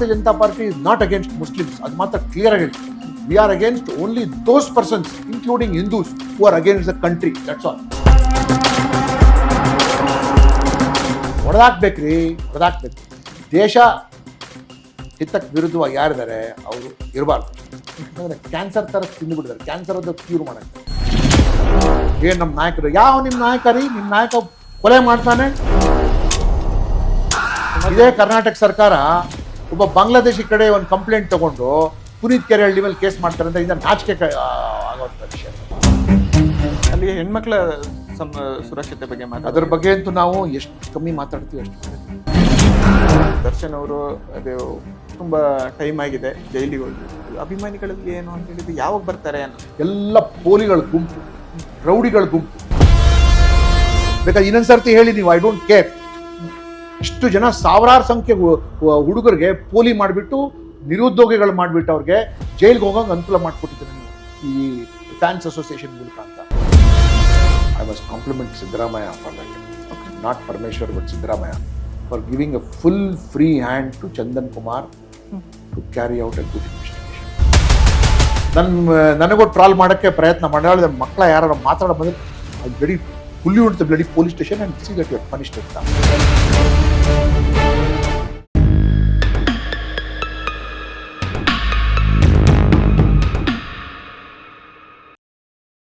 ಭಾರತೀಯ Janata party is not against Muslims, ಅದು ಮಾತ್ರ ಕ್ಲಿಯರ್ ಆಗಿ ಹೇಳ್ತೀವಿ. We are against only those persons including Hindus who are against the country, that's all. ಹೊಡೆದಾಕ್ಬೇಕ್ರಿ, ಹೊಡೆದಾಕ್ಬೇಕು. ದೇಶ ಹಿತಕ್ಕೆ ವಿರುದ್ಧವಾಗಿ ಯಾರಿದ್ದಾರೆ ಅವರು ಇರಬಾರ್ದು. ಯಾಕಂದರೆ ಕ್ಯಾನ್ಸರ್ ಥರ ತಿಂದುಬಿಟ್ಟಿದ್ದಾರೆ, ಕ್ಯಾನ್ಸರ್ ಅದು ಕ್ಯೂರ್ ಮಾಡೋಕ್ಕೆ. ಏನು ನಮ್ಮ ನಾಯಕರು, ಯಾವ ನಿಮ್ಮ ನಾಯಕ ರೀ? ನಿಮ್ಮ ನಾಯಕ ಕೊಲೆ ಮಾಡ್ತಾನೆ. ಇದೇ ಕರ್ನಾಟಕ ಸರ್ಕಾರ ಒಬ್ಬ ಬಾಂಗ್ಲಾದೇಶಿ ಕಡೆ ಒಂದು ಕಂಪ್ಲೇಂಟ್ ತಗೊಂಡು ಪುನೀತ್ ಕೆರೆಹಳ್ಳಿ ಮೇಲೆ ಕೇಸ್ ಮಾಡ್ತಾರೆ ಅಂತ ಇದನ್ನ ನಾಚಿಕೆ ಆಗುವಂಥ ವಿಷಯ. ಅಲ್ಲಿ ಹೆಣ್ಮಕ್ಳ ಸುರಕ್ಷತೆ ಬಗ್ಗೆ ಅದ್ರ ಬಗ್ಗೆ ಅಂತೂ ನಾವು ಎಷ್ಟು ಕಮ್ಮಿ ಮಾತಾಡ್ತೀವಿ ಅಷ್ಟು. ದರ್ಶನ್ ಅವರು ಅದು ತುಂಬಾ ಟೈಮ್ ಆಗಿದೆ, ಜೈಲಿಗೆ ಹೋಗಿ ಅಭಿಮಾನಿಗಳಿಗೆ ಏನು ಅಂತ ಹೇಳಿದ್ರೆ ಯಾವಾಗ ಬರ್ತಾರೆ ಅನ್ನೋ ಎಲ್ಲ ಪೋಲಿಗಳ ಗುಂಪು, ರೌಡಿಗಳ ಗುಂಪು. ಬೇಕಾದ್ರೆ ಇನ್ನೊಂದ್ಸರ್ತಿ ಹೇಳಿ ನೀವು, ಐ ಡೋಂಟ್ ಕೇರ್. ಇಷ್ಟು ಜನ ಸಾವಿರಾರು ಸಂಖ್ಯೆ ಹುಡುಗರಿಗೆ ಪೋಲಿ ಮಾಡಿಬಿಟ್ಟು ನಿರುದ್ಯೋಗಿಗಳು ಮಾಡಿಬಿಟ್ಟು ಅವ್ರಿಗೆ ಜೈಲ್ಗೆ ಹೋಗಂಗೆ ಅನುಕೂಲ ಮಾಡಿಕೊಟ್ಟಿದ್ದೀನಿ ನೀವು ಈ ಫ್ಯಾನ್ಸ್ ಅಸೋಸಿಯೇಷನ್ ಮೂಲಕ ಅಂತ. I must compliment Siddaramaiah for that, not Parameshwar but Siddaramaiah, for giving a full free hand to Chandan Kumar to carry out a good investigation. ನನಗೂ ಟ್ರಾಲ್ ಮಾಡೋಕ್ಕೆ ಪ್ರಯತ್ನ ಮಾಡಿದ ಮಕ್ಕಳ ಯಾರು ಮಾತಾಡೋ ಬಂದರೆ ಅದು ಬ್ಲಡಿ ಫುಲ್ಲಿ ಉಂಟು bloody police station and see that you are punished ಅಂತ.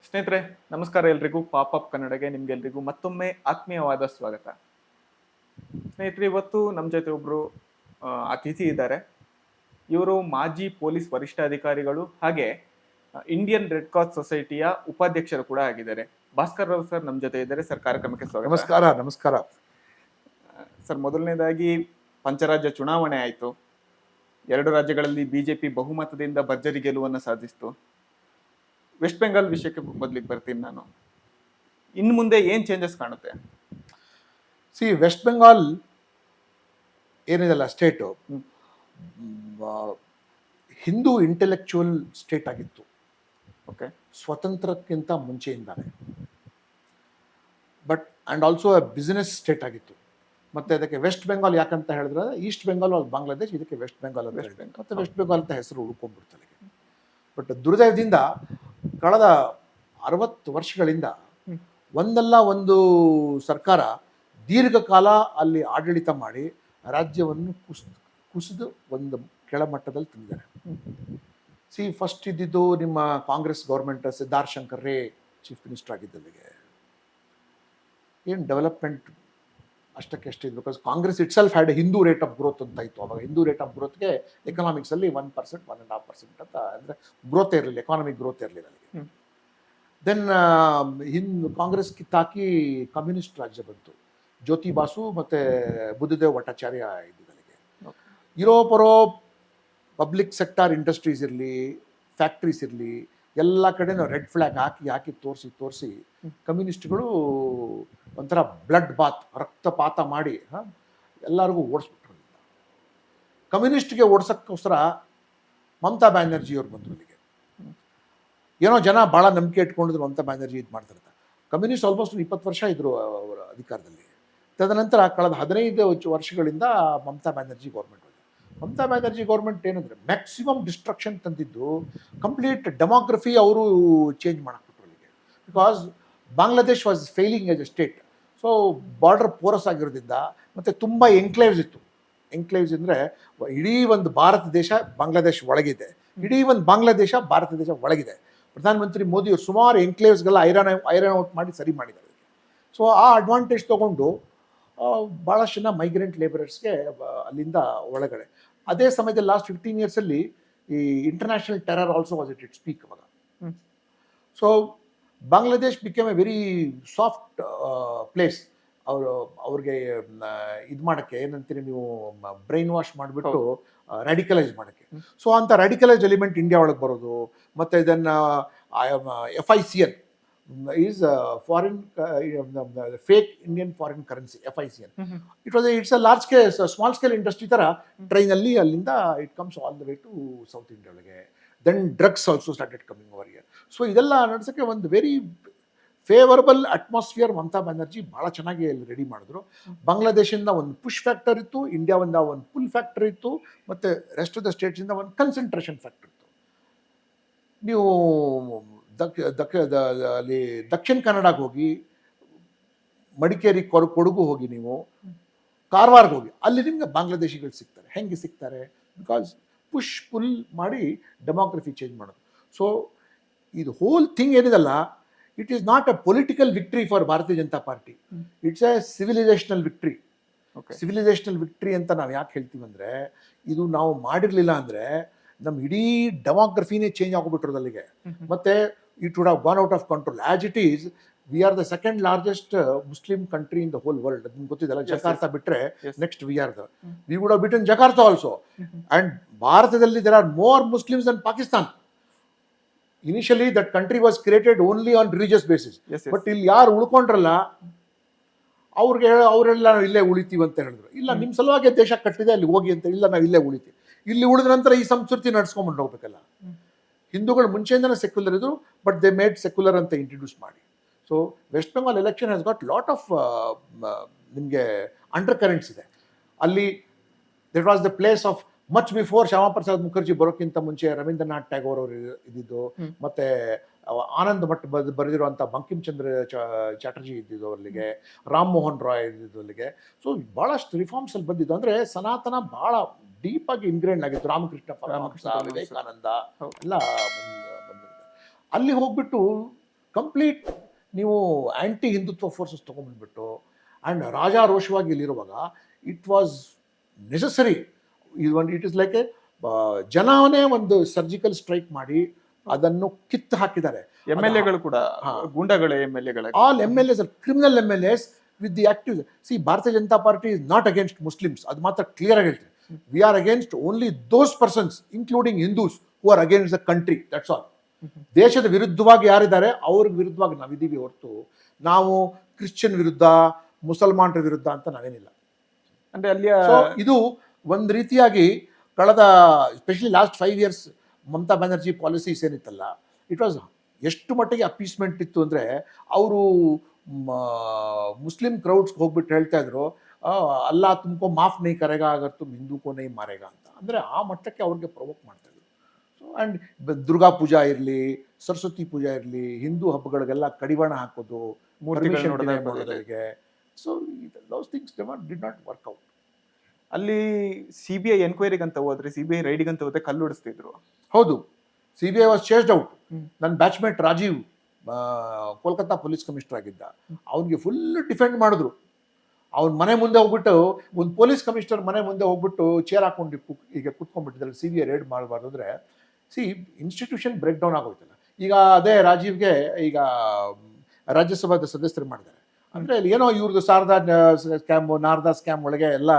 ಸ್ನೇಹಿತರೆ ನಮಸ್ಕಾರ, ಎಲ್ರಿಗೂ ಪಾಪಪ್ ಕನ್ನಡಗೆ ನಿಮ್ಗೆಲ್ರಿಗೂ ಮತ್ತೊಮ್ಮೆ ಆತ್ಮೀಯವಾದ ಸ್ವಾಗತ. ಸ್ನೇಹಿತರೆ, ಇವತ್ತು ನಮ್ಮ ಜೊತೆ ಒಬ್ರು ಅತಿಥಿ ಇದ್ದಾರೆ. ಇವರು ಮಾಜಿ ಪೊಲೀಸ್ ವರಿಷ್ಠಾಧಿಕಾರಿಗಳು ಹಾಗೆ ಇಂಡಿಯನ್ ರೆಡ್ ಕ್ರಾಸ್ ಸೊಸೈಟಿಯ ಉಪಾಧ್ಯಕ್ಷರು ಕೂಡ ಆಗಿದ್ದಾರೆ. ಭಾಸ್ಕರ್ ರಾವ್ ಸರ್ ನಮ್ಮ ಜೊತೆ ಇದ್ದಾರೆ. ಸರ್, ಕಾರ್ಯಕ್ರಮಕ್ಕೆ ಸ್ವಾಗತ. ನಮಸ್ಕಾರ. ನಮಸ್ಕಾರ ಸರ್, ಮೊದಲನೇದಾಗಿ ಪಂಚರಾಜ್ಯ ಚುನಾವಣೆ ಆಯಿತು. 2 ರಾಜ್ಯಗಳಲ್ಲಿ ಬಿಜೆಪಿ ಬಹುಮತದಿಂದ ಭರ್ಜರಿ ಗೆಲುವನ್ನು ಸಾಧಿಸಿತು. ವೆಸ್ಟ್ ಬೆಂಗಾಲ್ ವಿಷಯಕ್ಕೆ ಮೊದಲಿಗೆ ಬರ್ತೀನಿ ನಾನು. ಇನ್ನು ಮುಂದೆ ಏನು ಚೇಂಜಸ್ ಕಾಣುತ್ತೆ? ವೆಸ್ಟ್ ಬೆಂಗಾಲ್ ಏನಿದೆಲ್ಲ ಸ್ಟೇಟು ಹಿಂದೂ ಇಂಟೆಲೆಕ್ಚುವಲ್ ಸ್ಟೇಟ್ ಆಗಿತ್ತು. ಓಕೆ, ಸ್ವತಂತ್ರಕ್ಕಿಂತ ಮುಂಚೆಯಿಂದಾನೆ. But and also business state ಆಗಿತ್ತು. ಮತ್ತು ಅದಕ್ಕೆ ವೆಸ್ಟ್ ಬೆಂಗಾಲ್ ಯಾಕಂತ ಹೇಳಿದ್ರೆ ಈಸ್ಟ್ ಬೆಂಗಾಲ್ ಅದು ಬಾಂಗ್ಲಾದೇಶ್, ಇದಕ್ಕೆ ವೆಸ್ಟ್ ಬೆಂಗಾಲ್ ಅಂತ ಹೇಳಿದೆ. ಮತ್ತು ವೆಸ್ಟ್ ಬೆಂಗಾಲ್ ಅಂತ ಹೆಸರು ಉಳ್ಕೊಂಡ್ಬಿಡ್ತಾರೆ. ಬಟ್ ದುರ್ದೈವದಿಂದ ಕಳೆದ 60 ವರ್ಷಗಳಿಂದ ಒಂದಲ್ಲ ಒಂದು ಸರ್ಕಾರ ದೀರ್ಘಕಾಲ ಅಲ್ಲಿ ಆಡಳಿತ ಮಾಡಿ ರಾಜ್ಯವನ್ನು ಕುಸಿದು ಒಂದು ಕೆಳಮಟ್ಟದಲ್ಲಿ ತಂದಿದ್ದಾರೆ. ಫಸ್ಟ್ ಇದ್ದಿದ್ದು ನಿಮ್ಮ ಕಾಂಗ್ರೆಸ್ ಗೌರ್ಮೆಂಟ್, ಸಿದ್ಧಾರ್ಥ ಶಂಕರ್ ರೇ ಚೀಫ್ ಮಿನಿಸ್ಟರ್ ಆಗಿದ್ದಲ್ಲಿಗೆ ಏನು ಡೆವಲಪ್ಮೆಂಟ್ ಅಷ್ಟಕ್ಕೆ ಎಷ್ಟಿದೆ. Because Congress it self had Hindu rate of growth ಅಂತ ಇತ್ತು ಅವಾಗ. ಹಿಂದೂ ರೇಟ್ ಆಫ್ ಗ್ರೋತ್ಗೆ ಎಕನಾಮಿಕ್ಸಲ್ಲಿ 1%, 1.5% ಅಂತ ಅಂದರೆ ಗ್ರೋತ್ ಇರಲಿಲ್ಲ, ಎಕಾನಮಿಕ್ ಗ್ರೋತ್ ಇರಲಿಲ್ಲ ಅಲ್ಲಿಗೆ. ದೆನ್ ಕಾಂಗ್ರೆಸ್ ಕಿತ್ತಾಕಿ ಕಮ್ಯುನಿಸ್ಟ್ ರಾಜ್ಯ ಬಂತು. ಜ್ಯೋತಿ ಬಾಸು ಮತ್ತು ಬುದ್ಧದೇವ್ ಭಟ್ಟಾಚಾರ್ಯ ಇದ್ದಿದ್ದಲ್ಲಿಗೆ. ಇರೋ ಪರೋ ಪಬ್ಲಿಕ್ ಸೆಕ್ಟಾರ್ ಇಂಡಸ್ಟ್ರೀಸ್ ಇರಲಿ, ಫ್ಯಾಕ್ಟ್ರೀಸ್ ಇರಲಿ, ಎಲ್ಲ ಕಡೆನೂ ರೆಡ್ ಫ್ಲ್ಯಾಗ್ ಹಾಕಿ ತೋರಿಸಿ ಕಮ್ಯುನಿಸ್ಟ್ಗಳು ಒಂಥರ ಬ್ಲಡ್ ಬಾತ್, ರಕ್ತಪಾತ ಮಾಡಿ ಎಲ್ಲರಿಗೂ ಓಡಿಸ್ಬಿಟ್ರು. ಕಮ್ಯುನಿಸ್ಟ್ಗೆ ಓಡಿಸೋಕ್ಕೋಸ್ಕರ ಮಮತಾ ಬ್ಯಾನರ್ಜಿಯವ್ರು ಬಂದರು ಅಲ್ಲಿಗೆ. ಏನೋ ಜನ ಭಾಳ ನಂಬಿಕೆ ಇಟ್ಕೊಂಡಿದ್ರು ಮಮತಾ ಬ್ಯಾನರ್ಜಿ ಇದು ಮಾಡ್ತಿರ್ತಾರೆ. ಕಮ್ಯುನಿಸ್ಟ್ ಆಲ್ಮೋಸ್ಟ್ 20 ವರ್ಷ ಇದ್ದರು ಅವರ ಅಧಿಕಾರದಲ್ಲಿ. ತದನಂತರ ಕಳೆದ 15 ವರ್ಷಗಳಿಂದ ಮಮತಾ ಬ್ಯಾನರ್ಜಿ ಗೌರ್ಮೆಂಟ್. ಮಮತಾ ಬ್ಯಾನರ್ಜಿ ಗೌರ್ಮೆಂಟ್ ಏನಂದರೆ ಮ್ಯಾಕ್ಸಿಮಮ್ ಡಿಸ್ಟ್ರಕ್ಷನ್ ತಂದಿದ್ದು, ಕಂಪ್ಲೀಟ್ ಡೆಮೋಗ್ರಫಿ ಅವರು ಚೇಂಜ್ ಮಾಡಕ್ಬಿಟ್ರು ಅಲ್ಲಿಗೆ. Because Bangladesh was failing as A state. So border Porus ಆಗಿರೋದ್ರಿಂದ, ಮತ್ತು ತುಂಬ ಎನ್ಕ್ಲೇವ್ಸ್ ಇತ್ತು. ಎನ್ಕ್ಲೇವ್ಸ್ ಅಂದರೆ ಇಡೀ ಒಂದು ಭಾರತ ದೇಶ ಬಾಂಗ್ಲಾದೇಶ್ ಒಳಗಿದೆ, ಇಡೀ ಒಂದು ಬಾಂಗ್ಲಾದೇಶ ಭಾರತ ದೇಶ ಒಳಗಿದೆ. ಪ್ರಧಾನಮಂತ್ರಿ ಮೋದಿಯವರು ಸುಮಾರು ಎನ್ಕ್ಲೇವ್ಸ್ಗೆಲ್ಲ ಐರನ್ ಔಟ್ ಮಾಡಿ ಸರಿ ಮಾಡಿದ್ದಾರೆ. ಸೊ ಆ ಅಡ್ವಾಂಟೇಜ್ ತೊಗೊಂಡು ಭಾಳಷ್ಟು ಜನ ಮೈಗ್ರೆಂಟ್ ಲೇಬರರ್ಸ್ಗೆ ಅಲ್ಲಿಂದ ಒಳಗಡೆ. ಅದೇ ಸಮಯದಲ್ಲಿ ಲಾಸ್ಟ್ 15 ಇಯರ್ಸಲ್ಲಿ ಈ international terror also was it speak ಅವಾಗ. So Bangladesh became a very soft place. ಅವ್ರಿಗೆ ಇದು ಮಾಡೋಕ್ಕೆ ಏನಂತೀರಿ ನೀವು, ಬ್ರೈನ್ ವಾಶ್ ಮಾಡಿಬಿಟ್ಟು ರ್ಯಾಡಿಕಲೈಸ್ ಮಾಡೋಕ್ಕೆ. ಸೊ ಅಂಥ ರ್ಯಾಡಿಕಲೈಸ್ ಎಲಿಮೆಂಟ್ ಇಂಡಿಯಾ ಒಳಗೆ ಬರೋದು. ಮತ್ತು ಇದನ್ನು FICN is foreign fake Indian foreign currency, FICN. It's a large scale, small scale industry ಥರ ಟ್ರೈನಲ್ಲಿ ಅಲ್ಲಿಂದ it comes all the way to south India ಒಳಗೆ. Then drugs also started coming over here. So ಇದೆಲ್ಲ ನಡೆಸೋಕ್ಕೆ ಒಂದು very favourable atmosphere Mamata Banerjee ಭಾಳ ಚೆನ್ನಾಗಿ ready ಮಾಡಿದ್ರು. ಬಾಂಗ್ಲಾದೇಶದಿಂದ ಒಂದು ಪುಷ್ ಫ್ಯಾಕ್ಟರ್ ಇತ್ತು, ಇಂಡಿಯಾದಿಂದ ಒಂದು ಪುಲ್ ಫ್ಯಾಕ್ಟರ್ ಇತ್ತು, ಮತ್ತು ರೆಸ್ಟ್ ಆಫ್ ದ ಸ್ಟೇಟ್ಸಿಂದ ಒಂದು ಕನ್ಸಂಟ್ರೇಷನ್ ಫ್ಯಾಕ್ಟರ್ ಇತ್ತು. ನೀವು ಅಲ್ಲಿ ದಕ್ಷಿಣ ಕನ್ನಡಕ್ಕೆ ಹೋಗಿ, ಮಡಿಕೇರಿ ಕೊಡಗು ಹೋಗಿ, ನೀವು ಕಾರವಾರ್ಗೆ ಹೋಗಿ, ಅಲ್ಲಿ ನಿಮ್ಗೆ ಬಾಂಗ್ಲಾದೇಶಿಗಳು ಸಿಗ್ತಾರೆ. ಹೆಂಗೆ ಸಿಗ್ತಾರೆ? ಬಿಕಾಸ್ ಪುಷ್ ಪುಲ್ ಮಾಡಿ ಡೆಮೋಗ್ರಫಿ ಚೇಂಜ್ ಮಾಡೋದು. ಸೊ ಇದು ಹೋಲ್ ಥಿಂಗ್ ಏನಿದಲ್ಲ, it is not a political victory for Bharatiya Janata party, it's a civilisational victory. Civilisational victory ಅಂತ ನಾವು ಯಾಕೆ ಹೇಳ್ತೀವಿ ಅಂದರೆ, ಇದು ನಾವು ಮಾಡಿರಲಿಲ್ಲ ಅಂದರೆ ನಮ್ಮ ಇಡೀ ಡೆಮೋಗ್ರಫಿನೇ ಚೇಂಜ್ ಆಗಿಬಿಟ್ರೋದು ಅಲ್ಲಿಗೆ. ಮತ್ತೆ it would have gone out of control. As it is we are the second largest Muslim country in the whole world. ನಿಮ್ಗೆ ಗೊತ್ತಿದೆಲ್ಲ, ಜಕಾರ್ತಾ ಬಿಟ್ಟರೆ next we are the we would have beaten Jakarta also. And ಭಾರತದಲ್ಲಿ there are more Muslims than Pakistan. Initially that country was created only on religious basis. But ಇಲ್ಲಿ ಯಾರು ಉಳ್ಕೊಂಡ್ರಲ್ಲ ಅವರೆಲ್ಲ ನಾವು ಇಲ್ಲೇ ಉಳಿತೀವಿ ಅಂತ ಹೇಳಿದ್ರು. ಇಲ್ಲ, ನಿಮ್ಮ ಸಲುವಾಗಿ ದೇಶ ಕಟ್ಟಿದೆ, ಅಲ್ಲಿ ಹೋಗಿ ಅಂತ. ಇಲ್ಲ, ನಾವು ಇಲ್ಲೇ ಉಳಿತೀವಿ. ಇಲ್ಲಿ ಉಳಿದ ನಂತರ ಈ ಸಂಸ್ಕೃತಿ ನಡ್ಸ್ಕೊಂಡ್ಬಂದು ಹೋಗ್ಬೇಕಲ್ಲ. ಹಿಂದೂಗಳು ಮುಂಚೆಯಿಂದನೇ ಸೆಕ್ಯುಲರ್ ಇದ್ರು, ಬಟ್ ದೇ ಮೇಡ್ ಸೆಕ್ಯುಲರ್ ಅಂತ ಇಂಟ್ರಡ್ಯೂಸ್ ಮಾಡಿ. So West Bengal election has got lot of ನಿಮಗೆ ಅಂಡರ್ ಕರೆಂಟ್ಸ್ ಇದೆ ಅಲ್ಲಿ. That was the place of much before Shyama Prasad Mukherjee ಬರೋಕ್ಕಿಂತ ಮುಂಚೆ ರವೀಂದ್ರನಾಥ್ ಟ್ಯಾಗೋರ್ ಅವರು ಇದ್ದಿದ್ದು, ಮತ್ತೆ ಆನಂದ್ ಭಟ್ ಬರೆದಿರುವಂಥ ಬಂಕಿಮ್ ಚಂದ್ರ ಚಾಟರ್ಜಿ ಇದ್ದಿದ್ದು ಅಲ್ಲಿಗೆ, ರಾಮ್ ಮೋಹನ್ ರಾಯ್ ಇದ್ದಿದ್ದು ಅಲ್ಲಿಗೆ. ಸೊ ಭಾಳಷ್ಟು ರಿಫಾರ್ಮ್ಸ್ ಅಲ್ಲಿ ಬಂದಿದ್ದು. ಅಂದರೆ ಸನಾತನ ಭಾಳ ಡೀಪ್ ಆಗಿ ಇನ್ಗ್ರೇಂಡ್ ಆಗಿತ್ತು. ರಾಮಕೃಷ್ಣ ಪರಮಹಂಸ, ವಿವೇಕಾನಂದ ಎಲ್ಲ ಬಂದಿರುತ್ತೆ. ಅಲ್ಲಿ ಹೋಗ್ಬಿಟ್ಟು ಕಂಪ್ಲೀಟ್ ನೀವು ಆ್ಯಂಟಿ ಹಿಂದುತ್ವ ಫೋರ್ಸಸ್ ತೊಗೊಂಡ್ಬಿಟ್ಟು ಆ್ಯಂಡ್ ರಾಜಾರೋಷವಾಗಿ ಇಲ್ಲಿರುವಾಗ it was necessary. It is like a ಜನವೇ ಒಂದು ಸರ್ಜಿಕಲ್ ಸ್ಟ್ರೈಕ್ ಮಾಡಿ ಅದನ್ನು ಕಿತ್ತು ಹಾಕಿದ್ದಾರೆ. MLA ಗಳು ಕೂಡ ಗೂಂಡಾಗಳು, MLA all MLAs are criminal MLAs with the active. See, Bharatiya Janata party is not against Muslims, ಅದು ಮಾತ್ರ ಕ್ಲಿಯರ್ ಆಗಿ ಹೇಳ್ತೀವಿ. We are against only those persons including Hindus who are against the country, that's all. ದೇಶದ ವಿರುದ್ಧವಾಗಿ ಯಾರಿದ್ದಾರೆ ಅವ್ರಿಗೆ ವಿರುದ್ಧವಾಗಿ ನಾವಿದ್ದೀವಿ ಹೊರತು ನಾವು ಕ್ರಿಶ್ಚಿಯನ್ ವಿರುದ್ಧ, ಮುಸಲ್ಮಾನರ ವಿರುದ್ಧ ಅಂತ ನಾವೇನಿಲ್ಲ. ಅಂದ್ರೆ ಅಲ್ಲಿಯ ಇದು ಒಂದು ರೀತಿಯಾಗಿ ಕಳೆದ especially last 5 years Mamata Banerjee policies ಏನಿತ್ತಲ್ಲ, ಇಟ್ ವಾಸ್ ಎಷ್ಟು ಮಟ್ಟಿಗೆ ಅಪೀಸ್ಮೆಂಟ್ ಇತ್ತು ಅಂದರೆ, ಅವರು ಮುಸ್ಲಿಂ ಕ್ರೌಡ್ಸ್ಗೆ ಹೋಗ್ಬಿಟ್ಟು ಹೇಳ್ತಾ ಇದ್ರು, ಅಲ್ಲಾ ತುಮಕೋ ಮಾಫ್ ನೈ ಕರೆಗಾ ಅಗರ್ ತುಮ್ ಹಿಂದೂ ಕೋ ನೈ ಮಾರೇಗಾ ಅಂತ. ಅಂದರೆ ಆ ಮಟ್ಟಕ್ಕೆ ಅವ್ರಿಗೆ ಪ್ರವೋಕ್ ಮಾಡ್ತಾ ಇದ್ರು. ಸೊ ಆ್ಯಂಡ್ ದುರ್ಗಾ ಪೂಜಾ ಇರಲಿ, ಸರಸ್ವತಿ ಪೂಜಾ ಇರಲಿ, ಹಿಂದೂ ಹಬ್ಬಗಳಿಗೆಲ್ಲ ಕಡಿವಾಣ ಹಾಕೋದು, ಮಾಡೋದಕ್ಕೆ. So those things did not work out. ಅಲ್ಲಿ CBI ಎನ್ಕ್ವೈರಿಗೆ ಅಂತ ಹೋದ್ರೆ, CBI ರೈಡಿಗೆ ಅಂತ ಹೋದ್ರೆ ಕಲ್ಲು ಹೊಡಿಸ್ತಿದ್ರು. ಹೌದು, CBI ವಾಸ್ ಚೇಸ್ಡ್ ಔಟ್. ನನ್ನ batchmate Rajeev Kolkata police commissioner ಆಗಿದ್ದ, ಅವ್ನಿಗೆ ಫುಲ್ ಡಿಫೆಂಡ್ ಮಾಡಿದ್ರು. ಅವ್ನ ಮನೆ ಮುಂದೆ ಹೋಗ್ಬಿಟ್ಟು, ಒಂದು ಪೊಲೀಸ್ ಕಮಿಷನರ್ ಮನೆ ಮುಂದೆ ಹೋಗ್ಬಿಟ್ಟು ಚೇರ್ ಹಾಕೊಂಡು ಈಗ ಕುತ್ಕೊಂಡ್ಬಿಟ್ಟಿದ್ದಾರೆ, CBI ರೇಡ್ ಮಾಡಬಾರ್ದು ಅಂದರೆ. ಸಿ, ಇನ್ಸ್ಟಿಟ್ಯೂಷನ್ ಬ್ರೇಕ್ ಡೌನ್ ಆಗೋಯ್ತಲ್ಲ. ಈಗ ಅದೇ ರಾಜೀವ್ಗೆ ಈಗ ರಾಜ್ಯಸಭಾದ ಸದಸ್ಯರು ಮಾಡಿದ್ದಾರೆ. ಅಂದರೆ ಇಲ್ಲಿ ಏನೋ ಇವ್ರದ್ದು ಶಾರದಾ ಸ್ಕ್ಯಾಮು, ನಾರದಾ ಸ್ಕ್ಯಾಮ್ ಒಳಗೆ ಎಲ್ಲ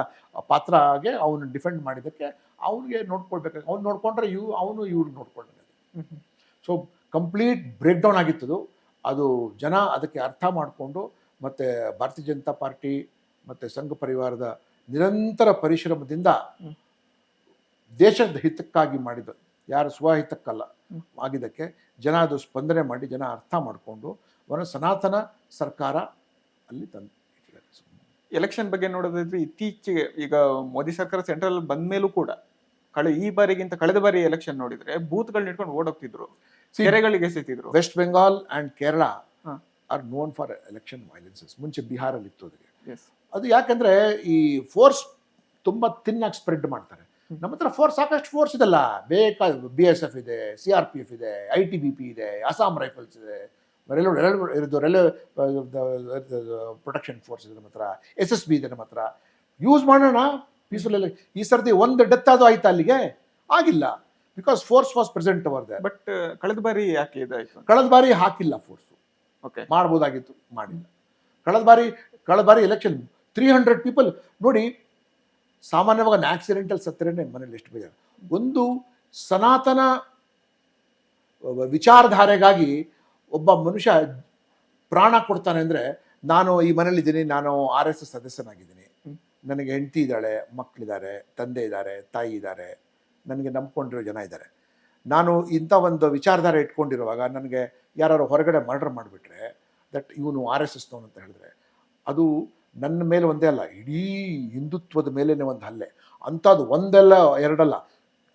ಪಾತ್ರಗೆ ಅವನು ಡಿಫೆಂಡ್ ಮಾಡಿದ್ದಕ್ಕೆ ಅವ್ನಿಗೆ ನೋಡ್ಕೊಳ್ಬೇಕಾಗಿ, ಅವ್ನು ನೋಡ್ಕೊಂಡ್ರೆ ಅವನು ಇವ್ರಿಗೆ ನೋಡ್ಕೊಳ್ಬೇಕಾಗಿ. ಸೊ ಕಂಪ್ಲೀಟ್ ಬ್ರೇಕ್ ಡೌನ್ ಆಗಿತ್ತದು. ಅದು ಜನ ಅದಕ್ಕೆ ಅರ್ಥ ಮಾಡಿಕೊಂಡು, ಮತ್ತು ಭಾರತೀಯ ಜನತಾ ಪಾರ್ಟಿ ಮತ್ತು ಸಂಘ ಪರಿವಾರದ ನಿರಂತರ ಪರಿಶ್ರಮದಿಂದ ದೇಶದ ಹಿತಕ್ಕಾಗಿ ಮಾಡಿದ್ದು, ಯಾರು ಸ್ವಹಿತಕ್ಕಲ್ಲ ಆಗಿದ್ದಕ್ಕೆ ಜನ ಅದು ಸ್ಪಂದನೆ ಮಾಡಿ, ಜನ ಅರ್ಥ ಮಾಡಿಕೊಂಡು ಅವರ ಸನಾತನ ಸರ್ಕಾರ ಅಲ್ಲಿ ತಂದು. ಎಲೆಕ್ಷನ್ ಬಗ್ಗೆ ನೋಡೋದಾದ್ರೆ, ಇತ್ತೀಚೆಗೆ ಈಗ ಮೋದಿ ಸರ್ಕಾರ ಸೆಂಟ್ರಲ್ ಬಂದ ಮೇಲೂ ಕೂಡ ಈ ಬಾರಿಗಿಂತ ಕಳೆದ ಬಾರಿ ಎಲೆಕ್ಷನ್ ನೋಡಿದ್ರೆ ಬೂತ್ಗಳನ್ನ ಇಟ್ಕೊಂಡು ಓಡೋಗ್ತಿದ್ರು, ಕೆರೆಗಳಿಗೆ ಎಸೆತಿದ್ರು. West Bengal and Kerala are known for election violences. ಮುಂಚೆ ಬಿಹಾರಲ್ಲಿ ಇತ್ತು ಅದಕ್ಕೆ. ಅದು ಯಾಕಂದ್ರೆ ಈ ಫೋರ್ಸ್ ತುಂಬಾ ತಿನ್ನಾಗಿ ಸ್ಪ್ರೆಡ್ ಮಾಡ್ತಾರೆ. ನಮ್ಮ ಹತ್ರ ಸಾಕಷ್ಟು ಫೋರ್ಸ್ ಇದೆಲ್ಲ, ಬೇಕಾದ BSF ಇದೆ, CRPF ಇದೆ, ITBP ಇದೆ, ಅಸ್ಸಾಂ ರೈಫಲ್ಸ್ ಇದೆ, ಪ್ರೊಟೆಕ್ಷನ್ ಫೋರ್ಸ್ ಇದೆ ನಮ್ಮ ಹತ್ರ, SSB ಇದೆ ನಮ್ಮ ಹತ್ರ. ಯೂಸ್ ಮಾಡೋಣ ಪೀಸ್ಫುಲ್. ಈ ಸರ್ತಿ ಒಂದು ಡೆತ್ ಅದು ಆಯ್ತಾ? ಅಲ್ಲಿಗೆ ಆಗಿಲ್ಲ, because force was present over there. But ಕಳೆದ ಬಾರಿ ಯಾಕೆ ಇದಾಯ್ತು? ಕಳೆದ ಬಾರಿ ಹಾಕಿಲ್ಲ ಫೋರ್ಸು. ಓಕೆ, ಮಾಡ್ಬೋದಾಗಿತ್ತು, ಮಾಡಿಲ್ಲ. ಕಳೆದ ಬಾರಿ ಎಲೆಕ್ಷನ್ 300 ಪೀಪಲ್ ನೋಡಿ. ಸಾಮಾನ್ಯವಾಗಿ ಒಂದು ಆಕ್ಸಿಡೆಂಟಲ್ ಸತ್ತರೇನೆ ಮನೇಲಿ ಎಷ್ಟು ಬೇಜಾರು. ಒಂದು ಸನಾತನ ವಿಚಾರಧಾರೆಗಾಗಿ ಒಬ್ಬ ಮನುಷ್ಯ ಪ್ರಾಣ ಕೊಡ್ತಾನೆ ಅಂದರೆ, ನಾನು ಈ ಮನೇಲಿದ್ದೀನಿ, ನಾನು RSS ಸದಸ್ಯನಾಗಿದ್ದೀನಿ, ನನಗೆ ಹೆಂಡತಿ ಇದ್ದಾಳೆ, ಮಕ್ಕಳಿದ್ದಾರೆ, ತಂದೆ ಇದ್ದಾರೆ, ತಾಯಿ ಇದ್ದಾರೆ, ನನಗೆ ನಂಬ್ಕೊಂಡಿರೋ ಜನ ಇದ್ದಾರೆ. ನಾನು ಇಂಥ ಒಂದು ವಿಚಾರಧಾರೆ ಇಟ್ಕೊಂಡಿರುವಾಗ ನನಗೆ ಯಾರು ಹೊರಗಡೆ ಮರ್ಡರ್ ಮಾಡಿಬಿಟ್ರೆ ದಟ್ ಇವನು RSS ನವನು ಅಂತ ಹೇಳಿದ್ರೆ ಅದು ನನ್ನ ಮೇಲೆ ಒಂದೇ ಅಲ್ಲ, ಇಡೀ ಹಿಂದುತ್ವದ ಮೇಲೇನೆ ಒಂದು ಹಲ್ಲೆ. ಅಂಥದ್ದು ಒಂದಲ್ಲ ಎರಡಲ್ಲ,